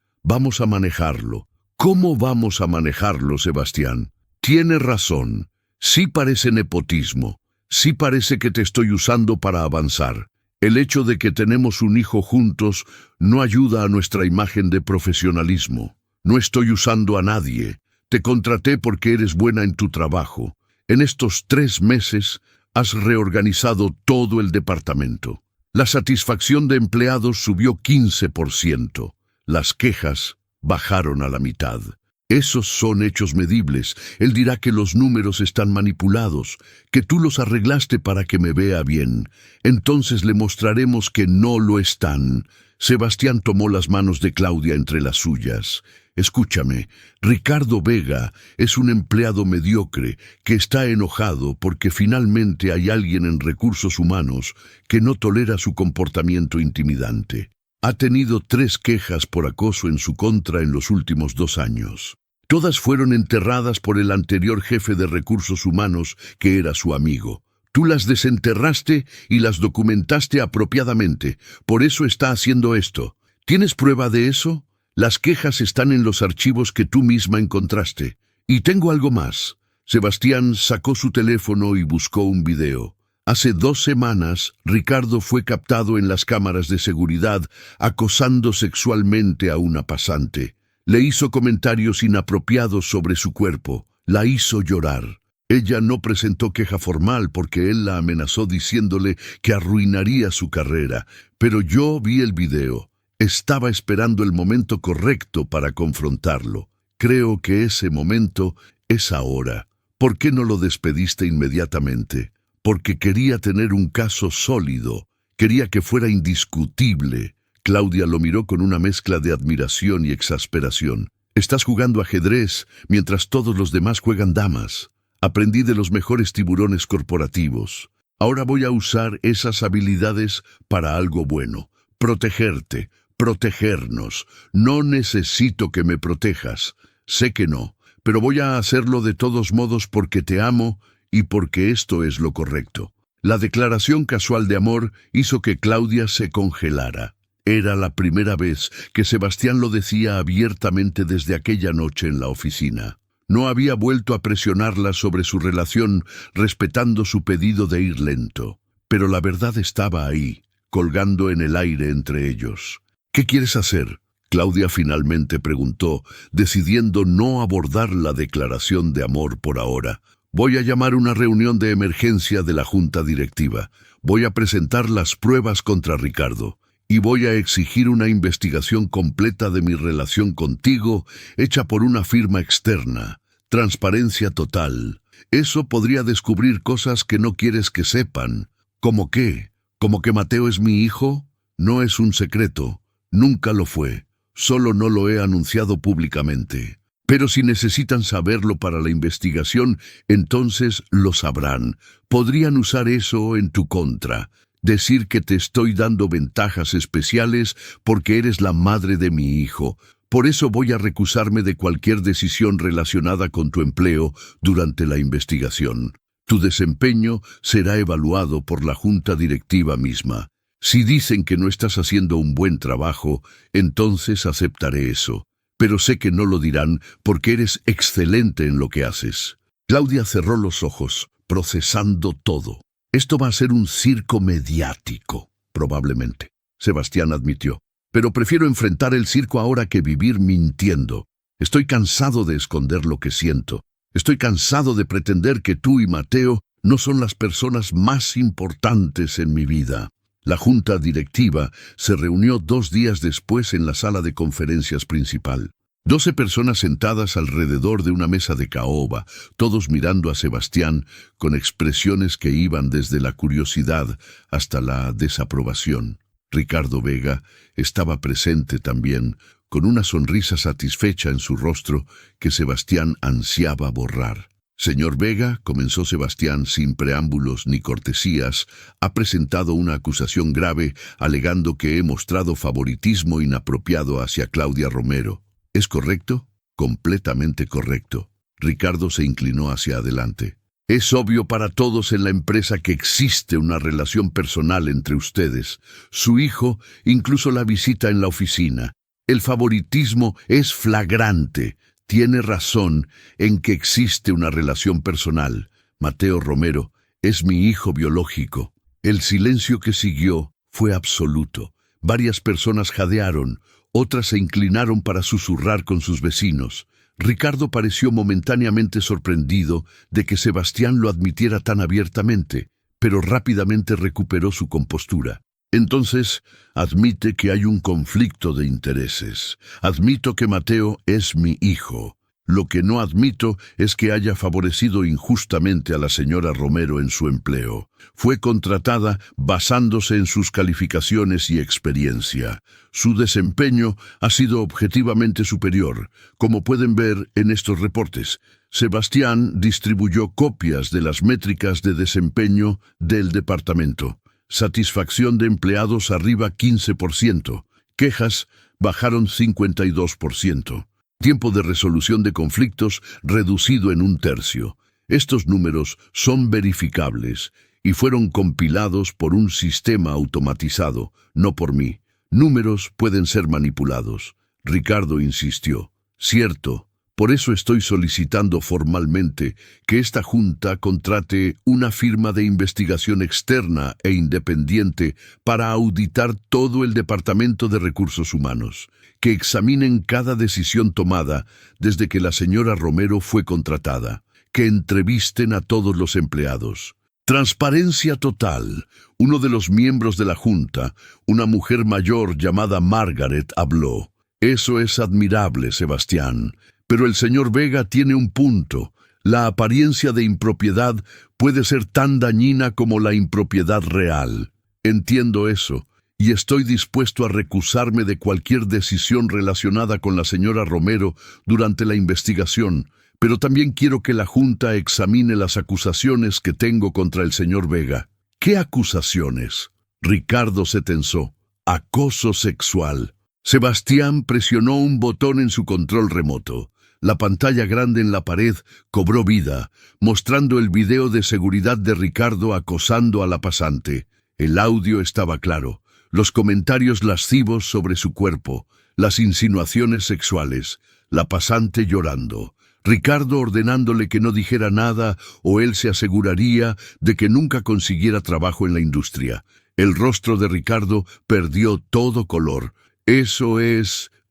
Vamos a manejarlo. ¿Cómo vamos a manejarlo, Sebastián? Tiene razón. Sí parece nepotismo. Sí parece que te estoy usando para avanzar. El hecho de que tenemos un hijo juntos no ayuda a nuestra imagen de profesionalismo. No estoy usando a nadie. Te contraté porque eres buena en tu trabajo. En estos 3 meses has reorganizado todo el departamento. La satisfacción de empleados subió 15%. Las quejas bajaron a la mitad. Esos son hechos medibles. Él dirá que los números están manipulados, que tú los arreglaste para que me vea bien. Entonces le mostraremos que no lo están. Sebastián tomó las manos de Claudia entre las suyas. Escúchame, Ricardo Vega es un empleado mediocre que está enojado porque finalmente hay alguien en recursos humanos que no tolera su comportamiento intimidante. Ha tenido 3 quejas por acoso en su contra en los últimos 2 años. Todas fueron enterradas por el anterior jefe de recursos humanos, que era su amigo. Tú las desenterraste y las documentaste apropiadamente. Por eso está haciendo esto. ¿Tienes prueba de eso? Las quejas están en los archivos que tú misma encontraste. Y tengo algo más. Sebastián sacó su teléfono y buscó un video. Hace 2 semanas, Ricardo fue captado en las cámaras de seguridad acosando sexualmente a una pasante. Le hizo comentarios inapropiados sobre su cuerpo. La hizo llorar. Ella no presentó queja formal porque él la amenazó diciéndole que arruinaría su carrera. Pero yo vi el video. Estaba esperando el momento correcto para confrontarlo. Creo que ese momento es ahora. ¿Por qué no lo despediste inmediatamente? Porque quería tener un caso sólido. Quería que fuera indiscutible. Claudia lo miró con una mezcla de admiración y exasperación. Estás jugando ajedrez mientras todos los demás juegan damas. Aprendí de los mejores tiburones corporativos. Ahora voy a usar esas habilidades para algo bueno. Protegerte. Protegernos. No necesito que me protejas. Sé que no, pero voy a hacerlo de todos modos porque te amo y porque esto es lo correcto. La declaración casual de amor hizo que Claudia se congelara. Era la primera vez que Sebastián lo decía abiertamente desde aquella noche en la oficina. No había vuelto a presionarla sobre su relación, respetando su pedido de ir lento. Pero la verdad estaba ahí, colgando en el aire entre ellos. ¿Qué quieres hacer? Claudia finalmente preguntó, decidiendo no abordar la declaración de amor por ahora. Voy a llamar una reunión de emergencia de la junta directiva. Voy a presentar las pruebas contra Ricardo. Y voy a exigir una investigación completa de mi relación contigo, hecha por una firma externa. Transparencia total. Eso podría descubrir cosas que no quieres que sepan. ¿Cómo qué? ¿Cómo que Mateo es mi hijo? No es un secreto. Nunca lo fue. Solo no lo he anunciado públicamente. Pero si necesitan saberlo para la investigación, entonces lo sabrán. Podrían usar eso en tu contra. Decir que te estoy dando ventajas especiales porque eres la madre de mi hijo. Por eso voy a recusarme de cualquier decisión relacionada con tu empleo durante la investigación. Tu desempeño será evaluado por la junta directiva misma. Si dicen que no estás haciendo un buen trabajo, entonces aceptaré eso. Pero sé que no lo dirán porque eres excelente en lo que haces. Claudia cerró los ojos, procesando todo. Esto va a ser un circo mediático, probablemente, Sebastián admitió. Pero prefiero enfrentar el circo ahora que vivir mintiendo. Estoy cansado de esconder lo que siento. Estoy cansado de pretender que tú y Mateo no son las personas más importantes en mi vida. La junta directiva se reunió 2 días después en la sala de conferencias principal. 12 personas sentadas alrededor de una mesa de caoba, todos mirando a Sebastián con expresiones que iban desde la curiosidad hasta la desaprobación. Ricardo Vega estaba presente también, con una sonrisa satisfecha en su rostro que Sebastián ansiaba borrar. Señor Vega, comenzó Sebastián sin preámbulos ni cortesías, ha presentado una acusación grave alegando que he mostrado favoritismo inapropiado hacia Claudia Romero. ¿Es correcto? Completamente correcto. Ricardo se inclinó hacia adelante. Es obvio para todos en la empresa que existe una relación personal entre ustedes. Su hijo incluso la visita en la oficina. El favoritismo es flagrante. Tiene razón en que existe una relación personal. Mateo Romero es mi hijo biológico. El silencio que siguió fue absoluto. Varias personas jadearon, otras se inclinaron para susurrar con sus vecinos. Ricardo pareció momentáneamente sorprendido de que Sebastián lo admitiera tan abiertamente, pero rápidamente recuperó su compostura. Entonces, admite que hay un conflicto de intereses. Admito que Mateo es mi hijo. Lo que no admito es que haya favorecido injustamente a la señora Romero en su empleo. Fue contratada basándose en sus calificaciones y experiencia. Su desempeño ha sido objetivamente superior, como pueden ver en estos reportes. Sebastián distribuyó copias de las métricas de desempeño del departamento. Satisfacción de empleados arriba 15%. Quejas bajaron 52%. Tiempo de resolución de conflictos reducido en 1/3. Estos números son verificables y fueron compilados por un sistema automatizado, no por mí. Números pueden ser manipulados. Ricardo insistió. Cierto. Por eso estoy solicitando formalmente que esta junta contrate una firma de investigación externa e independiente para auditar todo el Departamento de Recursos Humanos, que examinen cada decisión tomada desde que la señora Romero fue contratada, que entrevisten a todos los empleados. Transparencia total. Uno de los miembros de la junta, una mujer mayor llamada Margaret, habló. Eso es admirable, Sebastián. Pero el señor Vega tiene un punto. La apariencia de impropiedad puede ser tan dañina como la impropiedad real. Entiendo eso, y estoy dispuesto a recusarme de cualquier decisión relacionada con la señora Romero durante la investigación, pero también quiero que la Junta examine las acusaciones que tengo contra el señor Vega. ¿Qué acusaciones? Ricardo se tensó. Acoso sexual. Sebastián presionó un botón en su control remoto. La pantalla grande en la pared cobró vida, mostrando el video de seguridad de Ricardo acosando a la pasante. El audio estaba claro. Los comentarios lascivos sobre su cuerpo, las insinuaciones sexuales, la pasante llorando. Ricardo ordenándole que no dijera nada o él se aseguraría de que nunca consiguiera trabajo en la industria. El rostro de Ricardo perdió todo color. Eso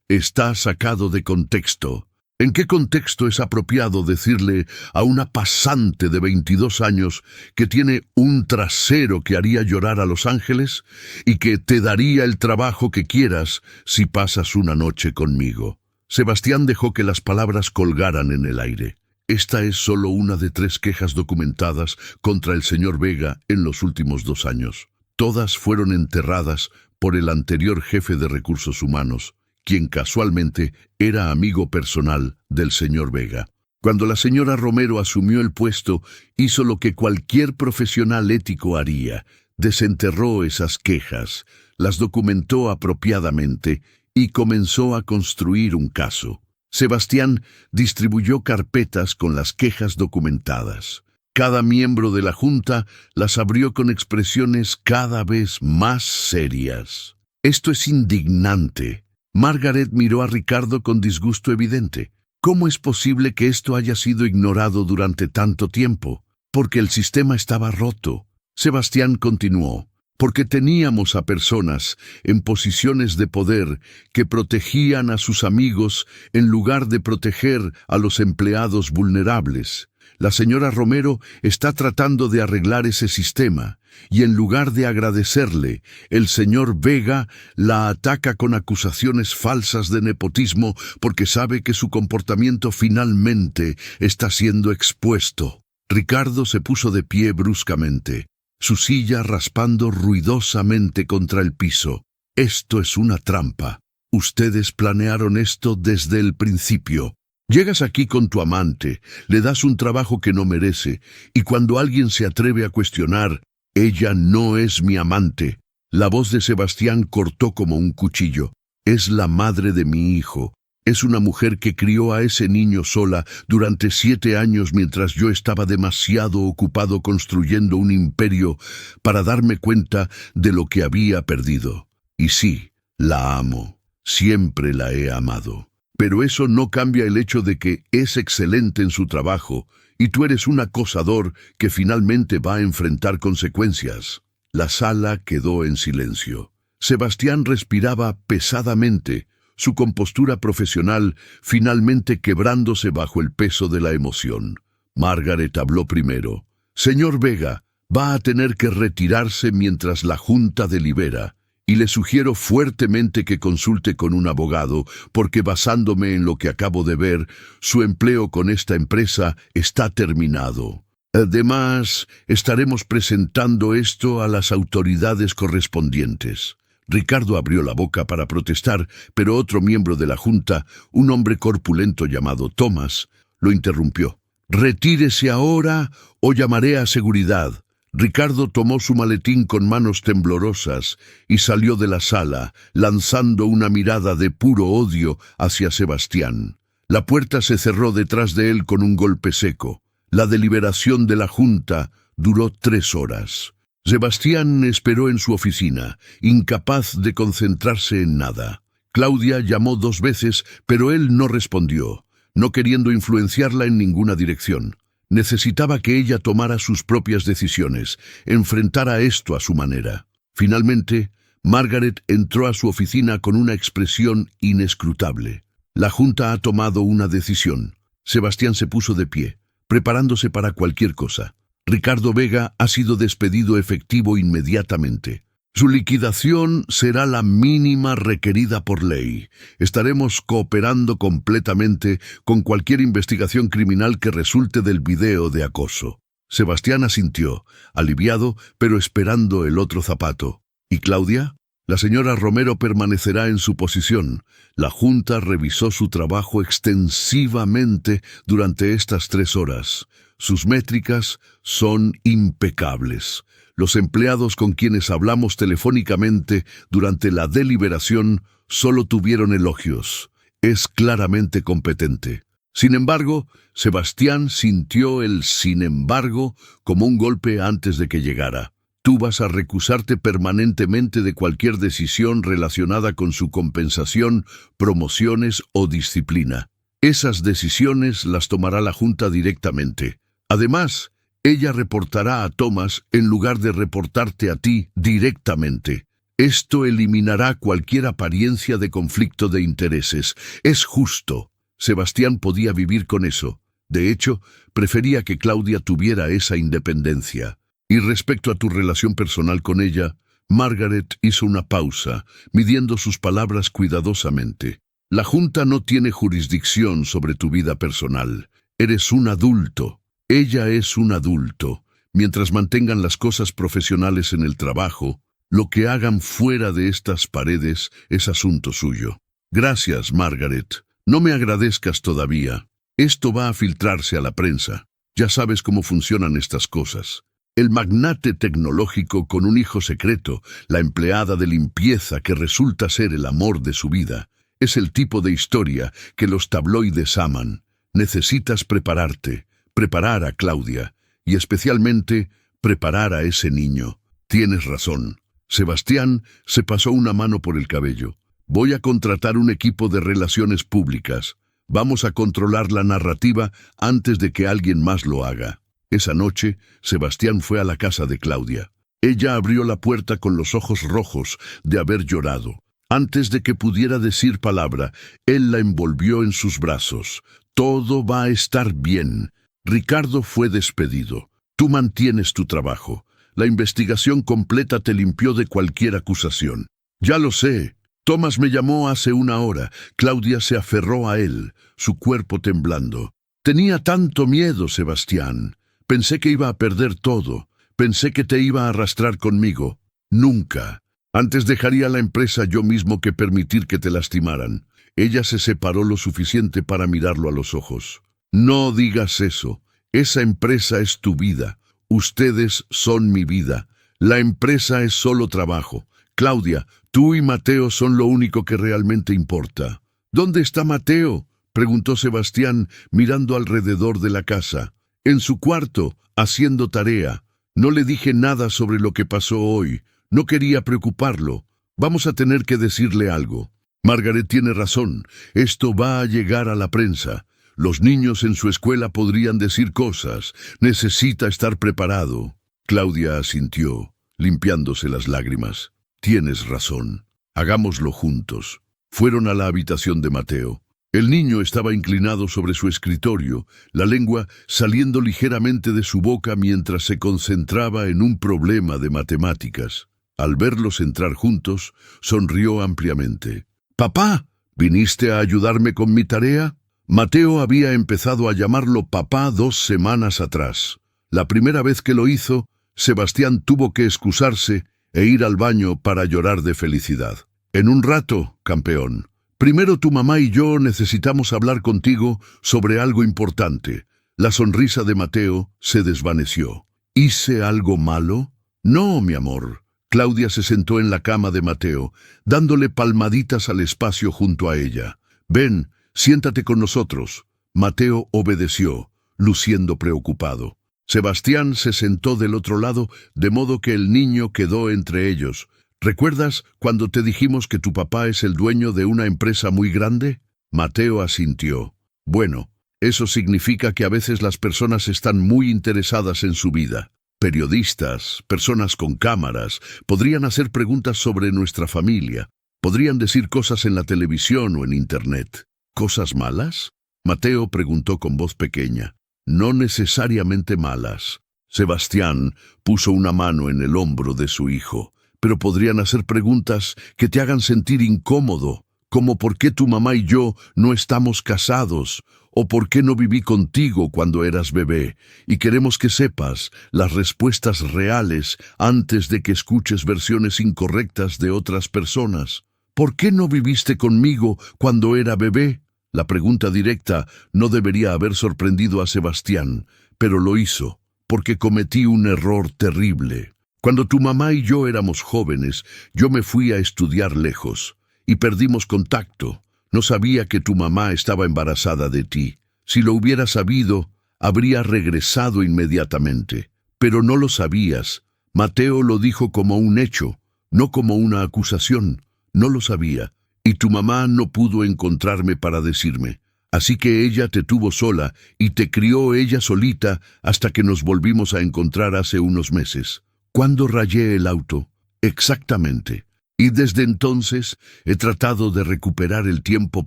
está sacado de contexto. ¿En qué contexto es apropiado decirle a una pasante de 22 años que tiene un trasero que haría llorar a los ángeles y que te daría el trabajo que quieras si pasas una noche conmigo? Sebastián dejó que las palabras colgaran en el aire. Esta es solo una de 3 quejas documentadas contra el señor Vega en los últimos 2 años. Todas fueron enterradas por el anterior jefe de recursos humanos, quien casualmente era amigo personal del señor Vega. Cuando la señora Romero asumió el puesto, hizo lo que cualquier profesional ético haría. Desenterró esas quejas, las documentó apropiadamente y comenzó a construir un caso. Sebastián distribuyó carpetas con las quejas documentadas. Cada miembro de la junta las abrió con expresiones cada vez más serias. «Esto es indignante». Margaret miró a Ricardo con disgusto evidente. «¿Cómo es posible que esto haya sido ignorado durante tanto tiempo? Porque el sistema estaba roto». Sebastián continuó. «Porque teníamos a personas en posiciones de poder que protegían a sus amigos en lugar de proteger a los empleados vulnerables. La señora Romero está tratando de arreglar ese sistema, y en lugar de agradecerle, el señor Vega la ataca con acusaciones falsas de nepotismo porque sabe que su comportamiento finalmente está siendo expuesto». Ricardo se puso de pie bruscamente, su silla raspando ruidosamente contra el piso. «Esto es una trampa. Ustedes planearon esto desde el principio. Llegas aquí con tu amante, le das un trabajo que no merece, y cuando alguien se atreve a cuestionar, ella no es mi amante». La voz de Sebastián cortó como un cuchillo. «Es la madre de mi hijo. Es una mujer que crió a ese niño sola durante 7 años mientras yo estaba demasiado ocupado construyendo un imperio para darme cuenta de lo que había perdido. Y sí, la amo. Siempre la he amado. Pero eso no cambia el hecho de que es excelente en su trabajo y tú eres un acosador que finalmente va a enfrentar consecuencias». La sala quedó en silencio. Sebastián respiraba pesadamente, su compostura profesional finalmente quebrándose bajo el peso de la emoción. Margaret habló primero. «Señor Vega, va a tener que retirarse mientras la Junta delibera, y le sugiero fuertemente que consulte con un abogado, porque basándome en lo que acabo de ver, su empleo con esta empresa está terminado. Además, estaremos presentando esto a las autoridades correspondientes». Ricardo abrió la boca para protestar, pero otro miembro de la Junta, un hombre corpulento llamado Thomas, lo interrumpió. «Retírese ahora o llamaré a seguridad». Ricardo tomó su maletín con manos temblorosas y salió de la sala, lanzando una mirada de puro odio hacia Sebastián. La puerta se cerró detrás de él con un golpe seco. La deliberación de la Junta duró 3 horas. Sebastián esperó en su oficina, incapaz de concentrarse en nada. Claudia llamó 2 veces, pero él no respondió, no queriendo influenciarla en ninguna dirección. Necesitaba que ella tomara sus propias decisiones, enfrentara esto a su manera. Finalmente, Margaret entró a su oficina con una expresión inescrutable. «La Junta ha tomado una decisión». Sebastián se puso de pie, preparándose para cualquier cosa. «Ricardo Vega ha sido despedido efectivo inmediatamente. Su liquidación será la mínima requerida por ley. Estaremos cooperando completamente con cualquier investigación criminal que resulte del video de acoso». Sebastián asintió, aliviado, pero esperando el otro zapato. «¿Y Claudia?» «La señora Romero permanecerá en su posición». La Junta revisó su trabajo extensivamente durante estas 3 horas. Sus métricas son impecables. Los empleados con quienes hablamos telefónicamente durante la deliberación solo tuvieron elogios. Es claramente competente. Sin embargo, Sebastián sintió el «sin embargo» como un golpe antes de que llegara. «Tú vas a recusarte permanentemente de cualquier decisión relacionada con su compensación, promociones o disciplina. Esas decisiones las tomará la Junta directamente. Además, ella reportará a Thomas en lugar de reportarte a ti directamente. Esto eliminará cualquier apariencia de conflicto de intereses. Es justo». Sebastián podía vivir con eso. De hecho, prefería que Claudia tuviera esa independencia. «Y respecto a tu relación personal con ella», Margaret hizo una pausa, midiendo sus palabras cuidadosamente. «La Junta no tiene jurisdicción sobre tu vida personal. Eres un adulto. Ella es un adulto. Mientras mantengan las cosas profesionales en el trabajo, lo que hagan fuera de estas paredes es asunto suyo». «Gracias, Margaret. No me agradezcas todavía. Esto va a filtrarse a la prensa. Ya sabes cómo funcionan estas cosas. El magnate tecnológico con un hijo secreto, la empleada de limpieza que resulta ser el amor de su vida, es el tipo de historia que los tabloides aman. Necesitas prepararte, preparar a Claudia, y especialmente preparar a ese niño. Tienes razón. Sebastián se pasó una mano por el cabello. Voy a contratar un equipo de relaciones públicas. Vamos a controlar la narrativa antes de que alguien más lo haga. Esa noche, Sebastián fue a la casa de Claudia. Ella abrió la puerta con los ojos rojos de haber llorado. Antes de que pudiera decir palabra, él la envolvió en sus brazos. Todo va a estar bien. Ricardo fue despedido. Tú mantienes tu trabajo. La investigación completa te limpió de cualquier acusación. Ya lo sé. Tomás me llamó hace una hora. Claudia se aferró a él, su cuerpo temblando. Tenía tanto miedo, Sebastián. Pensé que iba a perder todo. Pensé que te iba a arrastrar conmigo. Nunca. Antes dejaría la empresa yo mismo que permitir que te lastimaran. Ella se separó lo suficiente para mirarlo a los ojos. No digas eso. Esa empresa es tu vida. Ustedes son mi vida. La empresa es solo trabajo. Claudia, tú y Mateo son lo único que realmente importa. ¿Dónde está Mateo?, preguntó Sebastián, mirando alrededor de la casa. En su cuarto, haciendo tarea. No le dije nada sobre lo que pasó hoy. No quería preocuparlo. Vamos a tener que decirle algo. Margaret tiene razón. Esto va a llegar a la prensa. Los niños en su escuela podrían decir cosas. Necesita estar preparado. Claudia asintió, limpiándose las lágrimas. Tienes razón. Hagámoslo juntos. Fueron a la habitación de Mateo. El niño estaba inclinado sobre su escritorio, la lengua saliendo ligeramente de su boca mientras se concentraba en un problema de matemáticas. Al verlos entrar juntos, sonrió ampliamente. «Papá, ¿viniste a ayudarme con mi tarea?» Mateo había empezado a llamarlo papá 2 semanas atrás. La primera vez que lo hizo, Sebastián tuvo que excusarse e ir al baño para llorar de felicidad. «En un rato, campeón. Primero tu mamá y yo necesitamos hablar contigo sobre algo importante». La sonrisa de Mateo se desvaneció. «¿Hice algo malo?» «No, mi amor». Claudia se sentó en la cama de Mateo, dándole palmaditas al espacio junto a ella. «Ven, siéntate con nosotros». Mateo obedeció, luciendo preocupado. Sebastián se sentó del otro lado, de modo que el niño quedó entre ellos. «¿Recuerdas cuando te dijimos que tu papá es el dueño de una empresa muy grande?» Mateo asintió. «Bueno, eso significa que a veces las personas están muy interesadas en su vida. Periodistas, personas con cámaras, podrían hacer preguntas sobre nuestra familia. Podrían decir cosas en la televisión o en Internet. ¿Cosas malas?», Mateo preguntó con voz pequeña. «No necesariamente malas». Sebastián puso una mano en el hombro de su hijo. «Pero podrían hacer preguntas que te hagan sentir incómodo, como ¿por qué tu mamá y yo no estamos casados? ¿O por qué no viví contigo cuando eras bebé? Y queremos que sepas las respuestas reales antes de que escuches versiones incorrectas de otras personas. ¿Por qué no viviste conmigo cuando era bebé?». La pregunta directa no debería haber sorprendido a Sebastián, pero lo hizo, porque cometí un error terrible. Cuando tu mamá y yo éramos jóvenes, yo me fui a estudiar lejos, y perdimos contacto. No sabía que tu mamá estaba embarazada de ti. Si lo hubiera sabido, habría regresado inmediatamente. Pero no lo sabías. Mateo lo dijo como un hecho, no como una acusación. No lo sabía. Y tu mamá no pudo encontrarme para decirme. Así que ella te tuvo sola y te crió ella solita hasta que nos volvimos a encontrar hace unos meses. ¿Cuándo rayé el auto? Exactamente. Y desde entonces he tratado de recuperar el tiempo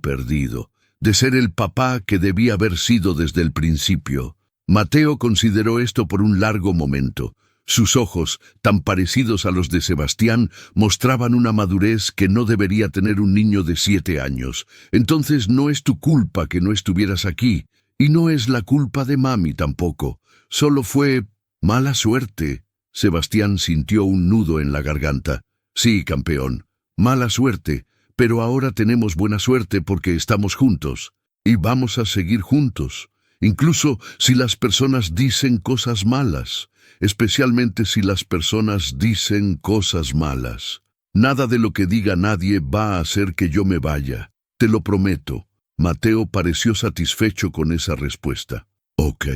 perdido, de ser el papá que debía haber sido desde el principio. Mateo consideró esto por un largo momento. Sus ojos, tan parecidos a los de Sebastián, mostraban una madurez que no debería tener un niño de 7 años. «Entonces no es tu culpa que no estuvieras aquí, y no es la culpa de mami tampoco. Solo fue mala suerte». Sebastián sintió un nudo en la garganta. «Sí, campeón, mala suerte, pero ahora tenemos buena suerte porque estamos juntos. Y vamos a seguir juntos, incluso si las personas dicen cosas malas. Especialmente si las personas dicen cosas malas. Nada de lo que diga nadie va a hacer que yo me vaya. Te lo prometo». Mateo pareció satisfecho con esa respuesta. «Ok,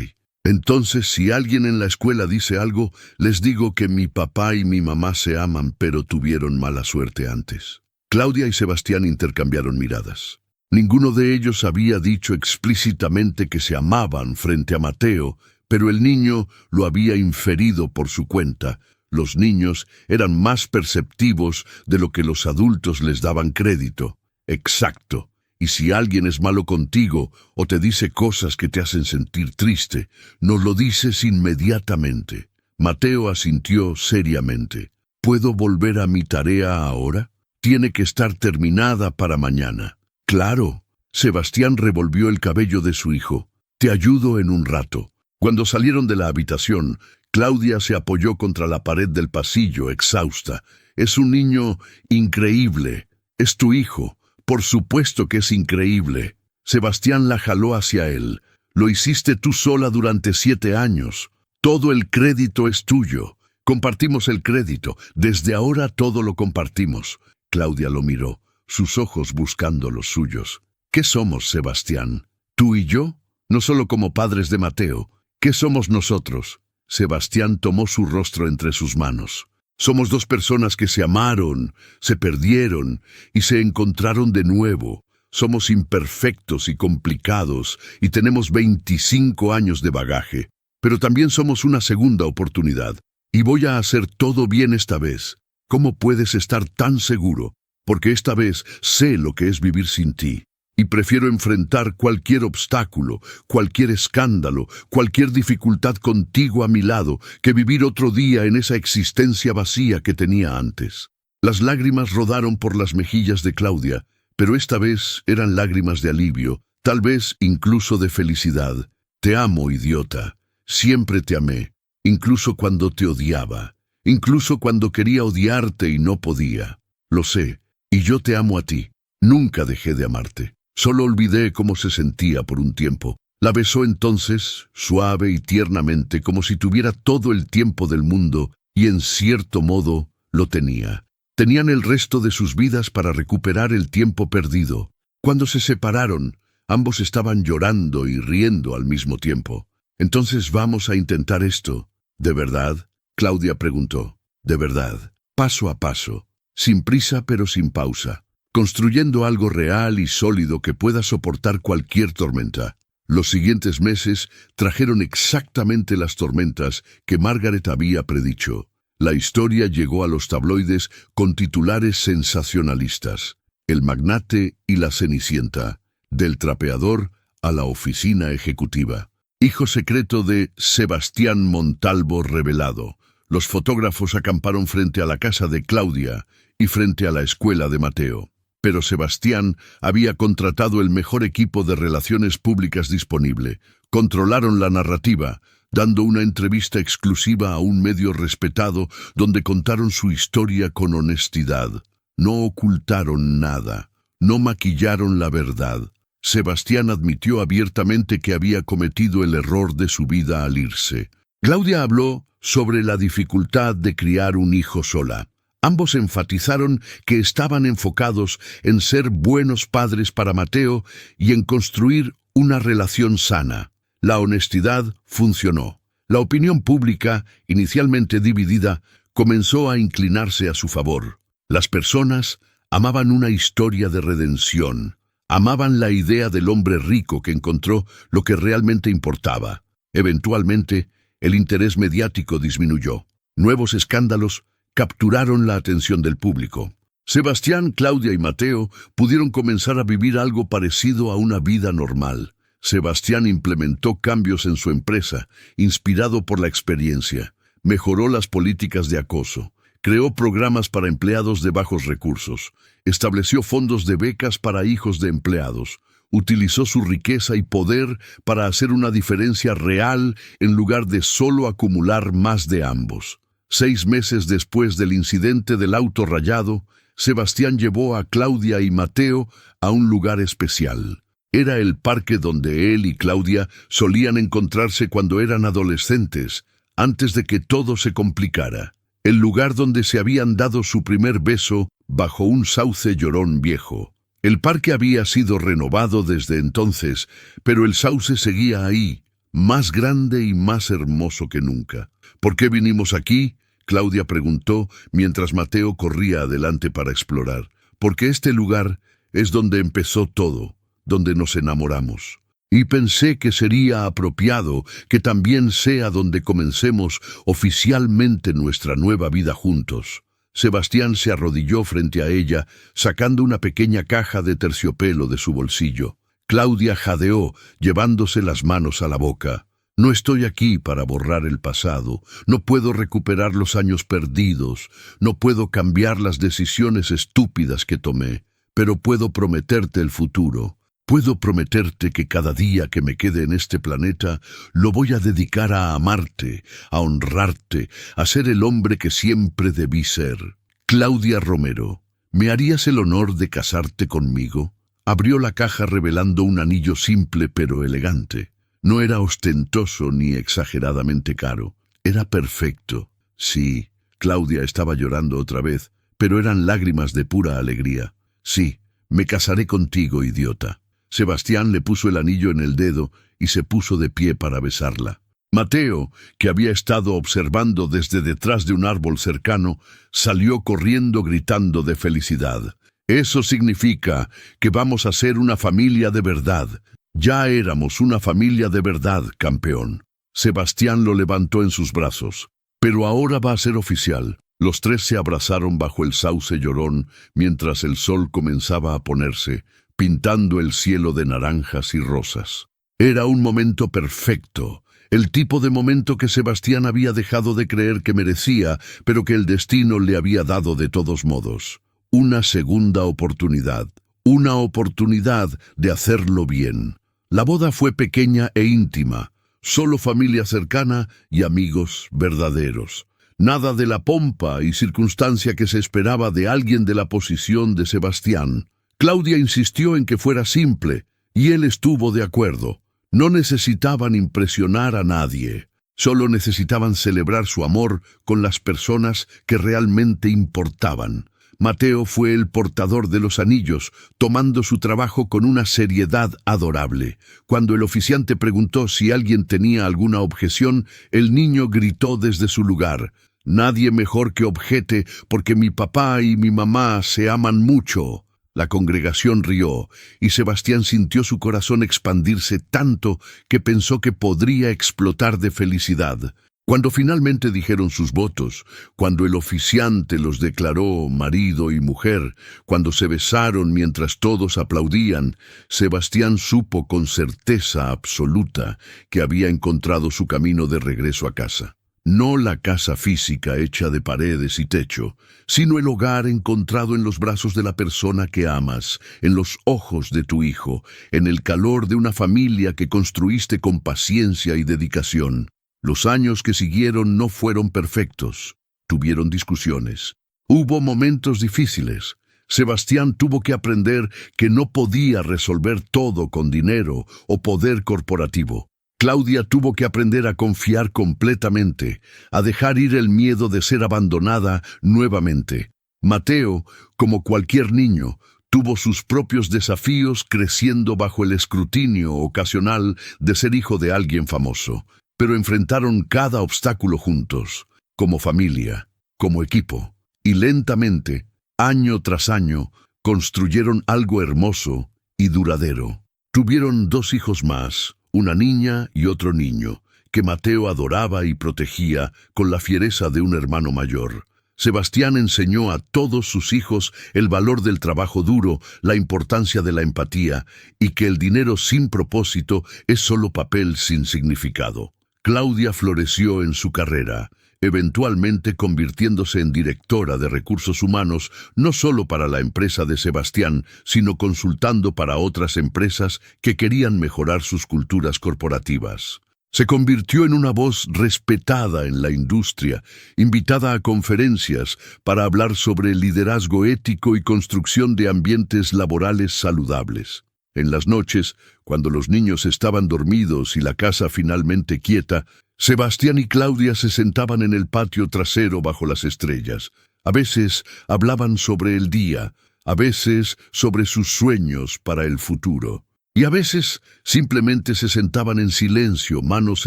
Entonces, si alguien en la escuela dice algo, les digo que mi papá y mi mamá se aman, pero tuvieron mala suerte antes. Claudia y Sebastián intercambiaron miradas. Ninguno de ellos había dicho explícitamente que se amaban frente a Mateo, pero el niño lo había inferido por su cuenta. Los niños eran más perceptivos de lo que los adultos les daban crédito. Exacto. Y si alguien es malo contigo o te dice cosas que te hacen sentir triste, nos lo dices inmediatamente. Mateo asintió seriamente. ¿Puedo volver a mi tarea ahora? Tiene que estar terminada para mañana. Claro. Sebastián revolvió el cabello de su hijo. Te ayudo en un rato. Cuando salieron de la habitación, Claudia se apoyó contra la pared del pasillo, exhausta. Es un niño increíble. Es tu hijo. Por supuesto que es increíble. Sebastián la jaló hacia él. Lo hiciste tú sola durante 7 años. Todo el crédito es tuyo. Compartimos el crédito. Desde ahora todo lo compartimos. Claudia lo miró, sus ojos buscando los suyos. ¿Qué somos, Sebastián? ¿Tú y yo? No solo como padres de Mateo. ¿Qué somos nosotros? Sebastián tomó su rostro entre sus manos. Somos 2 personas que se amaron, se perdieron y se encontraron de nuevo. Somos imperfectos y complicados y tenemos 25 años de bagaje. Pero también somos una segunda oportunidad. Y voy a hacer todo bien esta vez. ¿Cómo puedes estar tan seguro? Porque esta vez sé lo que es vivir sin ti. Y prefiero enfrentar cualquier obstáculo, cualquier escándalo, cualquier dificultad contigo a mi lado, que vivir otro día en esa existencia vacía que tenía antes. Las lágrimas rodaron por las mejillas de Claudia, pero esta vez eran lágrimas de alivio, tal vez incluso de felicidad. Te amo, idiota. Siempre te amé, incluso cuando te odiaba, incluso cuando quería odiarte y no podía. Lo sé, y yo te amo a ti. Nunca dejé de amarte. Solo olvidé cómo se sentía por un tiempo. La besó entonces, suave y tiernamente, como si tuviera todo el tiempo del mundo, y en cierto modo lo tenía. Tenían el resto de sus vidas para recuperar el tiempo perdido. Cuando se separaron, ambos estaban llorando y riendo al mismo tiempo. Entonces vamos a intentar esto. ¿De verdad? Claudia preguntó. De verdad. Paso a paso. Sin prisa pero sin pausa. Construyendo algo real y sólido que pueda soportar cualquier tormenta. Los siguientes meses trajeron exactamente las tormentas que Margaret había predicho. La historia llegó a los tabloides con titulares sensacionalistas. El magnate y la cenicienta. Del trapeador a la oficina ejecutiva. Hijo secreto de Sebastián Montalvo revelado. Los fotógrafos acamparon frente a la casa de Claudia y frente a la escuela de Mateo. Pero Sebastián había contratado el mejor equipo de relaciones públicas disponible. Controlaron la narrativa, dando una entrevista exclusiva a un medio respetado donde contaron su historia con honestidad. No ocultaron nada, no maquillaron la verdad. Sebastián admitió abiertamente que había cometido el error de su vida al irse. Claudia habló sobre la dificultad de criar un hijo sola. Ambos enfatizaron que estaban enfocados en ser buenos padres para Mateo y en construir una relación sana. La honestidad funcionó. La opinión pública, inicialmente dividida, comenzó a inclinarse a su favor. Las personas amaban una historia de redención. Amaban la idea del hombre rico que encontró lo que realmente importaba. Eventualmente, el interés mediático disminuyó. Nuevos escándalos capturaron la atención del público. Sebastián, Claudia y Mateo pudieron comenzar a vivir algo parecido a una vida normal. Sebastián implementó cambios en su empresa, inspirado por la experiencia. Mejoró las políticas de acoso. Creó programas para empleados de bajos recursos. Estableció fondos de becas para hijos de empleados. Utilizó su riqueza y poder para hacer una diferencia real en lugar de solo acumular más de ambos. 6 meses después del incidente del auto rayado, Sebastián llevó a Claudia y Mateo a un lugar especial. Era el parque donde él y Claudia solían encontrarse cuando eran adolescentes, antes de que todo se complicara. El lugar donde se habían dado su primer beso bajo un sauce llorón viejo. El parque había sido renovado desde entonces, pero el sauce seguía ahí, más grande y más hermoso que nunca. ¿Por qué vinimos aquí?, Claudia preguntó mientras Mateo corría adelante para explorar. Porque este lugar es donde empezó todo, donde nos enamoramos. Y pensé que sería apropiado que también sea donde comencemos oficialmente nuestra nueva vida juntos. Sebastián se arrodilló frente a ella, sacando una pequeña caja de terciopelo de su bolsillo. Claudia jadeó, llevándose las manos a la boca. No estoy aquí para borrar el pasado, no puedo recuperar los años perdidos, no puedo cambiar las decisiones estúpidas que tomé, pero puedo prometerte el futuro. Puedo prometerte que cada día que me quede en este planeta lo voy a dedicar a amarte, a honrarte, a ser el hombre que siempre debí ser. Claudia Romero, ¿me harías el honor de casarte conmigo? Abrió la caja revelando un anillo simple pero elegante. No era ostentoso ni exageradamente caro. Era perfecto. Sí, Claudia estaba llorando otra vez, pero eran lágrimas de pura alegría. Sí, me casaré contigo, idiota. Sebastián le puso el anillo en el dedo y se puso de pie para besarla. Mateo, que había estado observando desde detrás de un árbol cercano, salió corriendo gritando de felicidad. Eso significa que vamos a ser una familia de verdad. Ya éramos una familia de verdad, campeón. Sebastián lo levantó en sus brazos. Pero ahora va a ser oficial. Los tres se abrazaron bajo el sauce llorón mientras el sol comenzaba a ponerse, pintando el cielo de naranjas y rosas. Era un momento perfecto, el tipo de momento que Sebastián había dejado de creer que merecía, pero que el destino le había dado de todos modos. Una segunda oportunidad, una oportunidad de hacerlo bien. La boda fue pequeña e íntima, solo familia cercana y amigos verdaderos. Nada de la pompa y circunstancia que se esperaba de alguien de la posición de Sebastián. Claudia insistió en que fuera simple, y él estuvo de acuerdo. No necesitaban impresionar a nadie, solo necesitaban celebrar su amor con las personas que realmente importaban. Mateo fue el portador de los anillos, tomando su trabajo con una seriedad adorable. Cuando el oficiante preguntó si alguien tenía alguna objeción, el niño gritó desde su lugar: «Nadie mejor que objete, porque mi papá y mi mamá se aman mucho». La congregación rió, y Sebastián sintió su corazón expandirse tanto que pensó que podría explotar de felicidad. Cuando finalmente dijeron sus votos, cuando el oficiante los declaró marido y mujer, cuando se besaron mientras todos aplaudían, Sebastián supo con certeza absoluta que había encontrado su camino de regreso a casa. No la casa física hecha de paredes y techo, sino el hogar encontrado en los brazos de la persona que amas, en los ojos de tu hijo, en el calor de una familia que construiste con paciencia y dedicación. Los años que siguieron no fueron perfectos. Tuvieron discusiones. Hubo momentos difíciles. Sebastián tuvo que aprender que no podía resolver todo con dinero o poder corporativo. Claudia tuvo que aprender a confiar completamente, a dejar ir el miedo de ser abandonada nuevamente. Mateo, como cualquier niño, tuvo sus propios desafíos creciendo bajo el escrutinio ocasional de ser hijo de alguien famoso. Pero enfrentaron cada obstáculo juntos, como familia, como equipo, y lentamente, año tras año, construyeron algo hermoso y duradero. Tuvieron 2 hijos más, una niña y otro niño, que Mateo adoraba y protegía con la fiereza de un hermano mayor. Sebastián enseñó a todos sus hijos el valor del trabajo duro, la importancia de la empatía, y que el dinero sin propósito es solo papel sin significado. Claudia floreció en su carrera, eventualmente convirtiéndose en directora de recursos humanos, no solo para la empresa de Sebastián, sino consultando para otras empresas que querían mejorar sus culturas corporativas. Se convirtió en una voz respetada en la industria, invitada a conferencias para hablar sobre liderazgo ético y construcción de ambientes laborales saludables. En las noches, cuando los niños estaban dormidos y la casa finalmente quieta, Sebastián y Claudia se sentaban en el patio trasero bajo las estrellas. A veces hablaban sobre el día, a veces sobre sus sueños para el futuro. Y a veces simplemente se sentaban en silencio, manos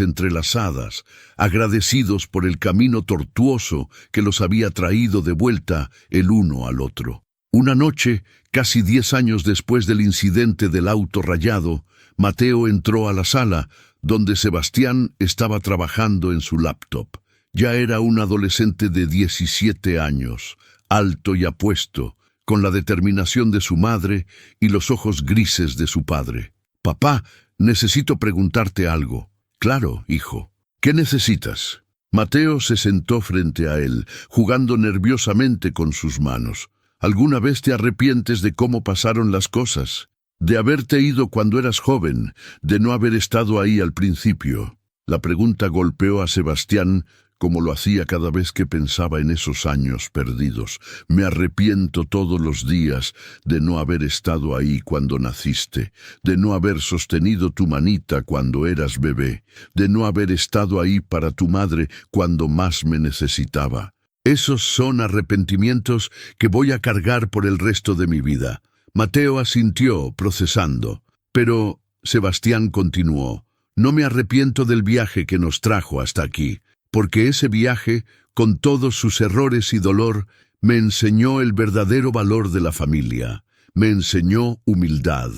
entrelazadas, agradecidos por el camino tortuoso que los había traído de vuelta el uno al otro. Una noche, casi 10 años después del incidente del auto rayado, Mateo entró a la sala, donde Sebastián estaba trabajando en su laptop. Ya era un adolescente de 17 años, alto y apuesto, con la determinación de su madre y los ojos grises de su padre. «Papá, necesito preguntarte algo». «Claro, hijo. ¿Qué necesitas?» Mateo se sentó frente a él, jugando nerviosamente con sus manos. ¿Alguna vez te arrepientes de cómo pasaron las cosas? De haberte ido cuando eras joven, de no haber estado ahí al principio. La pregunta golpeó a Sebastián como lo hacía cada vez que pensaba en esos años perdidos. Me arrepiento todos los días de no haber estado ahí cuando naciste, de no haber sostenido tu manita cuando eras bebé, de no haber estado ahí para tu madre cuando más me necesitaba. Esos son arrepentimientos que voy a cargar por el resto de mi vida. Mateo asintió, procesando. Pero Sebastián continuó. No me arrepiento del viaje que nos trajo hasta aquí, porque ese viaje, con todos sus errores y dolor, me enseñó el verdadero valor de la familia. Me enseñó humildad.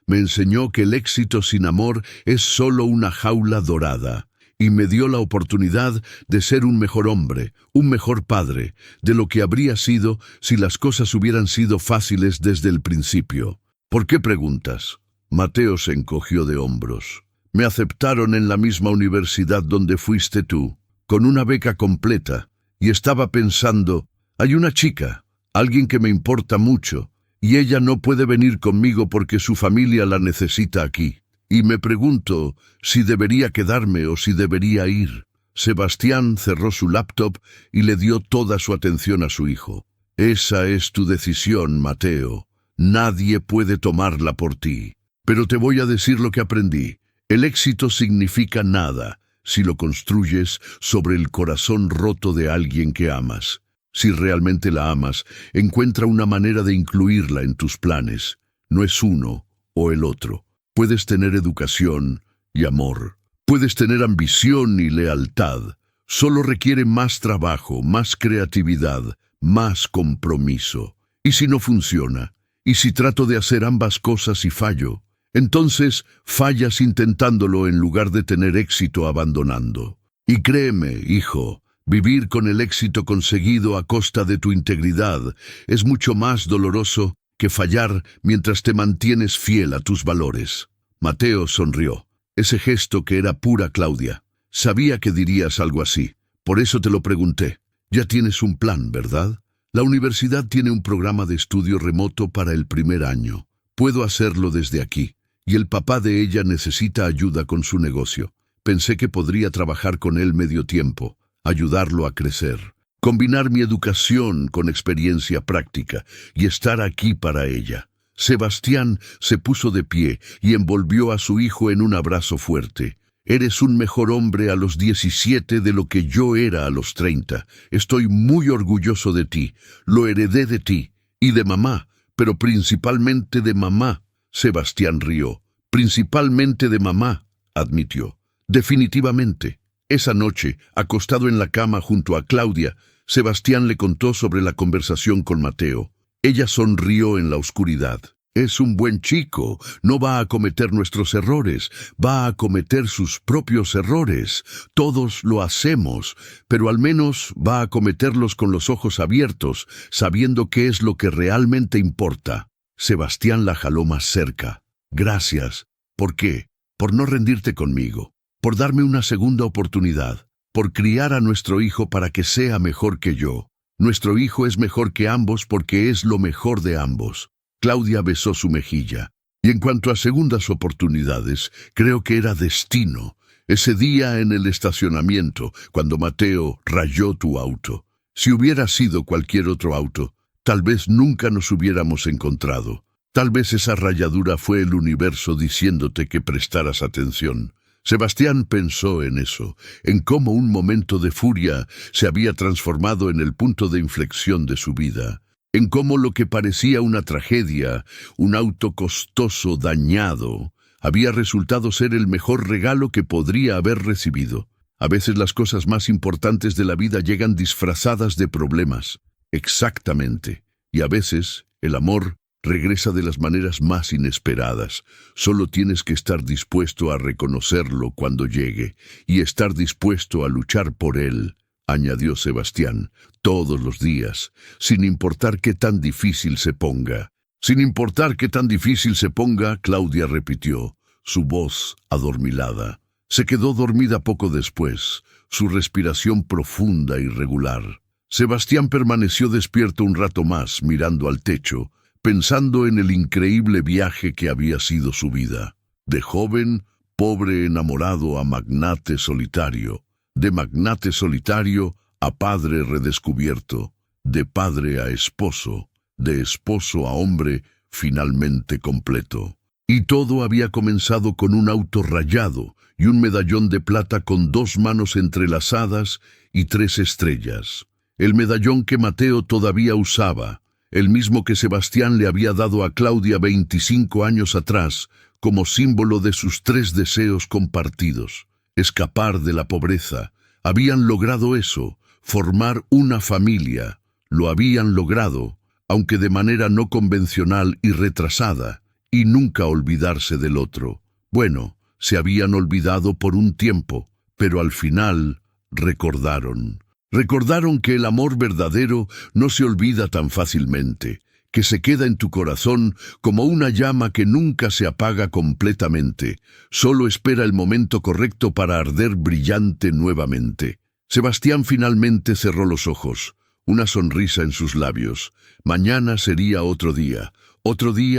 Me enseñó que el éxito sin amor es solo una jaula dorada. Y me dio la oportunidad de ser un mejor hombre, un mejor padre, de lo que habría sido si las cosas hubieran sido fáciles desde el principio. ¿Por qué preguntas? Mateo se encogió de hombros. Me aceptaron en la misma universidad donde fuiste tú, con una beca completa, y estaba pensando, hay una chica, alguien que me importa mucho, y ella no puede venir conmigo porque su familia la necesita aquí. Y me pregunto si debería quedarme o si debería ir. Sebastián cerró su laptop y le dio toda su atención a su hijo. Esa es tu decisión, Mateo. Nadie puede tomarla por ti. Pero te voy a decir lo que aprendí. El éxito significa nada si lo construyes sobre el corazón roto de alguien que amas. Si realmente la amas, encuentra una manera de incluirla en tus planes. No es uno o el otro. Puedes tener educación y amor. Puedes tener ambición y lealtad. Solo requiere más trabajo, más creatividad, más compromiso. ¿Y si no funciona? ¿Y si trato de hacer ambas cosas y fallo? Entonces fallas intentándolo en lugar de tener éxito abandonando. Y créeme, hijo, vivir con el éxito conseguido a costa de tu integridad es mucho más doloroso que fallar mientras te mantienes fiel a tus valores. Mateo sonrió. Ese gesto que era pura Claudia. Sabía que dirías algo así. Por eso te lo pregunté. Ya tienes un plan, ¿verdad? La universidad tiene un programa de estudio remoto para el primer año. Puedo hacerlo desde aquí. Y el papá de ella necesita ayuda con su negocio. Pensé que podría trabajar con él medio tiempo, ayudarlo a crecer. Combinar mi educación con experiencia práctica y estar aquí para ella. Sebastián se puso de pie y envolvió a su hijo en un abrazo fuerte. Eres un mejor hombre a los 17 de lo que yo era a los 30. Estoy muy orgulloso de ti. Lo heredé de ti y de mamá, pero principalmente de mamá. Sebastián rió. Principalmente de mamá, admitió. Definitivamente. Esa noche, acostado en la cama junto a Claudia, Sebastián le contó sobre la conversación con Mateo. Ella sonrió en la oscuridad. Es un buen chico, no va a cometer nuestros errores, va a cometer sus propios errores. Todos lo hacemos, pero al menos va a cometerlos con los ojos abiertos, sabiendo qué es lo que realmente importa. Sebastián la jaló más cerca. Gracias. ¿Por qué? Por no rendirte conmigo, por darme una segunda oportunidad, por criar a nuestro hijo para que sea mejor que yo. Nuestro hijo es mejor que ambos porque es lo mejor de ambos. Claudia besó su mejilla. Y en cuanto a segundas oportunidades, creo que era destino. Ese día en el estacionamiento, cuando Mateo rayó tu auto. Si hubiera sido cualquier otro auto, tal vez nunca nos hubiéramos encontrado. Tal vez esa rayadura fue el universo diciéndote que prestaras atención. Sebastián pensó en eso, en cómo un momento de furia se había transformado en el punto de inflexión de su vida, en cómo lo que parecía una tragedia, un auto costoso dañado, había resultado ser el mejor regalo que podría haber recibido. A veces las cosas más importantes de la vida llegan disfrazadas de problemas. Exactamente. Y a veces el amor regresa de las maneras más inesperadas. Solo tienes que estar dispuesto a reconocerlo cuando llegue y estar dispuesto a luchar por él, añadió Sebastián, todos los días, sin importar qué tan difícil se ponga. Sin importar qué tan difícil se ponga, Claudia repitió, su voz adormilada. Se quedó dormida poco después, su respiración profunda y regular. Sebastián permaneció despierto un rato más, mirando al techo, pensando en el increíble viaje que había sido su vida. De joven, pobre enamorado a magnate solitario. De magnate solitario a padre redescubierto. De padre a esposo. De esposo a hombre finalmente completo. Y todo había comenzado con un auto rayado y un medallón de plata con 2 manos entrelazadas y 3 estrellas. El medallón que Mateo todavía usaba, el mismo que Sebastián le había dado a Claudia 25 años atrás, como símbolo de sus 3 deseos compartidos. Escapar de la pobreza. Habían logrado eso, formar una familia. Lo habían logrado, aunque de manera no convencional y retrasada, y nunca olvidarse del otro. Bueno, se habían olvidado por un tiempo, pero al final recordaron. Recordaron que el amor verdadero no se olvida tan fácilmente, que se queda en tu corazón como una llama que nunca se apaga completamente, solo espera el momento correcto para arder brillante nuevamente. Sebastián finalmente cerró los ojos, una sonrisa en sus labios. Mañana sería otro día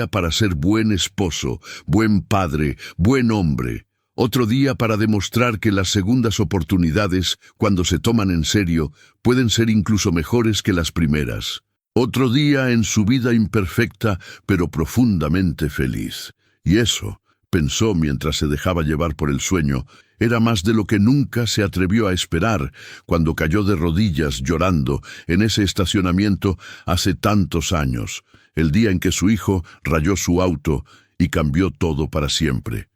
para ser buen esposo, buen padre, buen hombre. Otro día para demostrar que las segundas oportunidades, cuando se toman en serio, pueden ser incluso mejores que las primeras. Otro día en su vida imperfecta, pero profundamente feliz. Y eso, pensó mientras se dejaba llevar por el sueño, era más de lo que nunca se atrevió a esperar cuando cayó de rodillas llorando en ese estacionamiento hace tantos años, el día en que su hijo rayó su auto y cambió todo para siempre.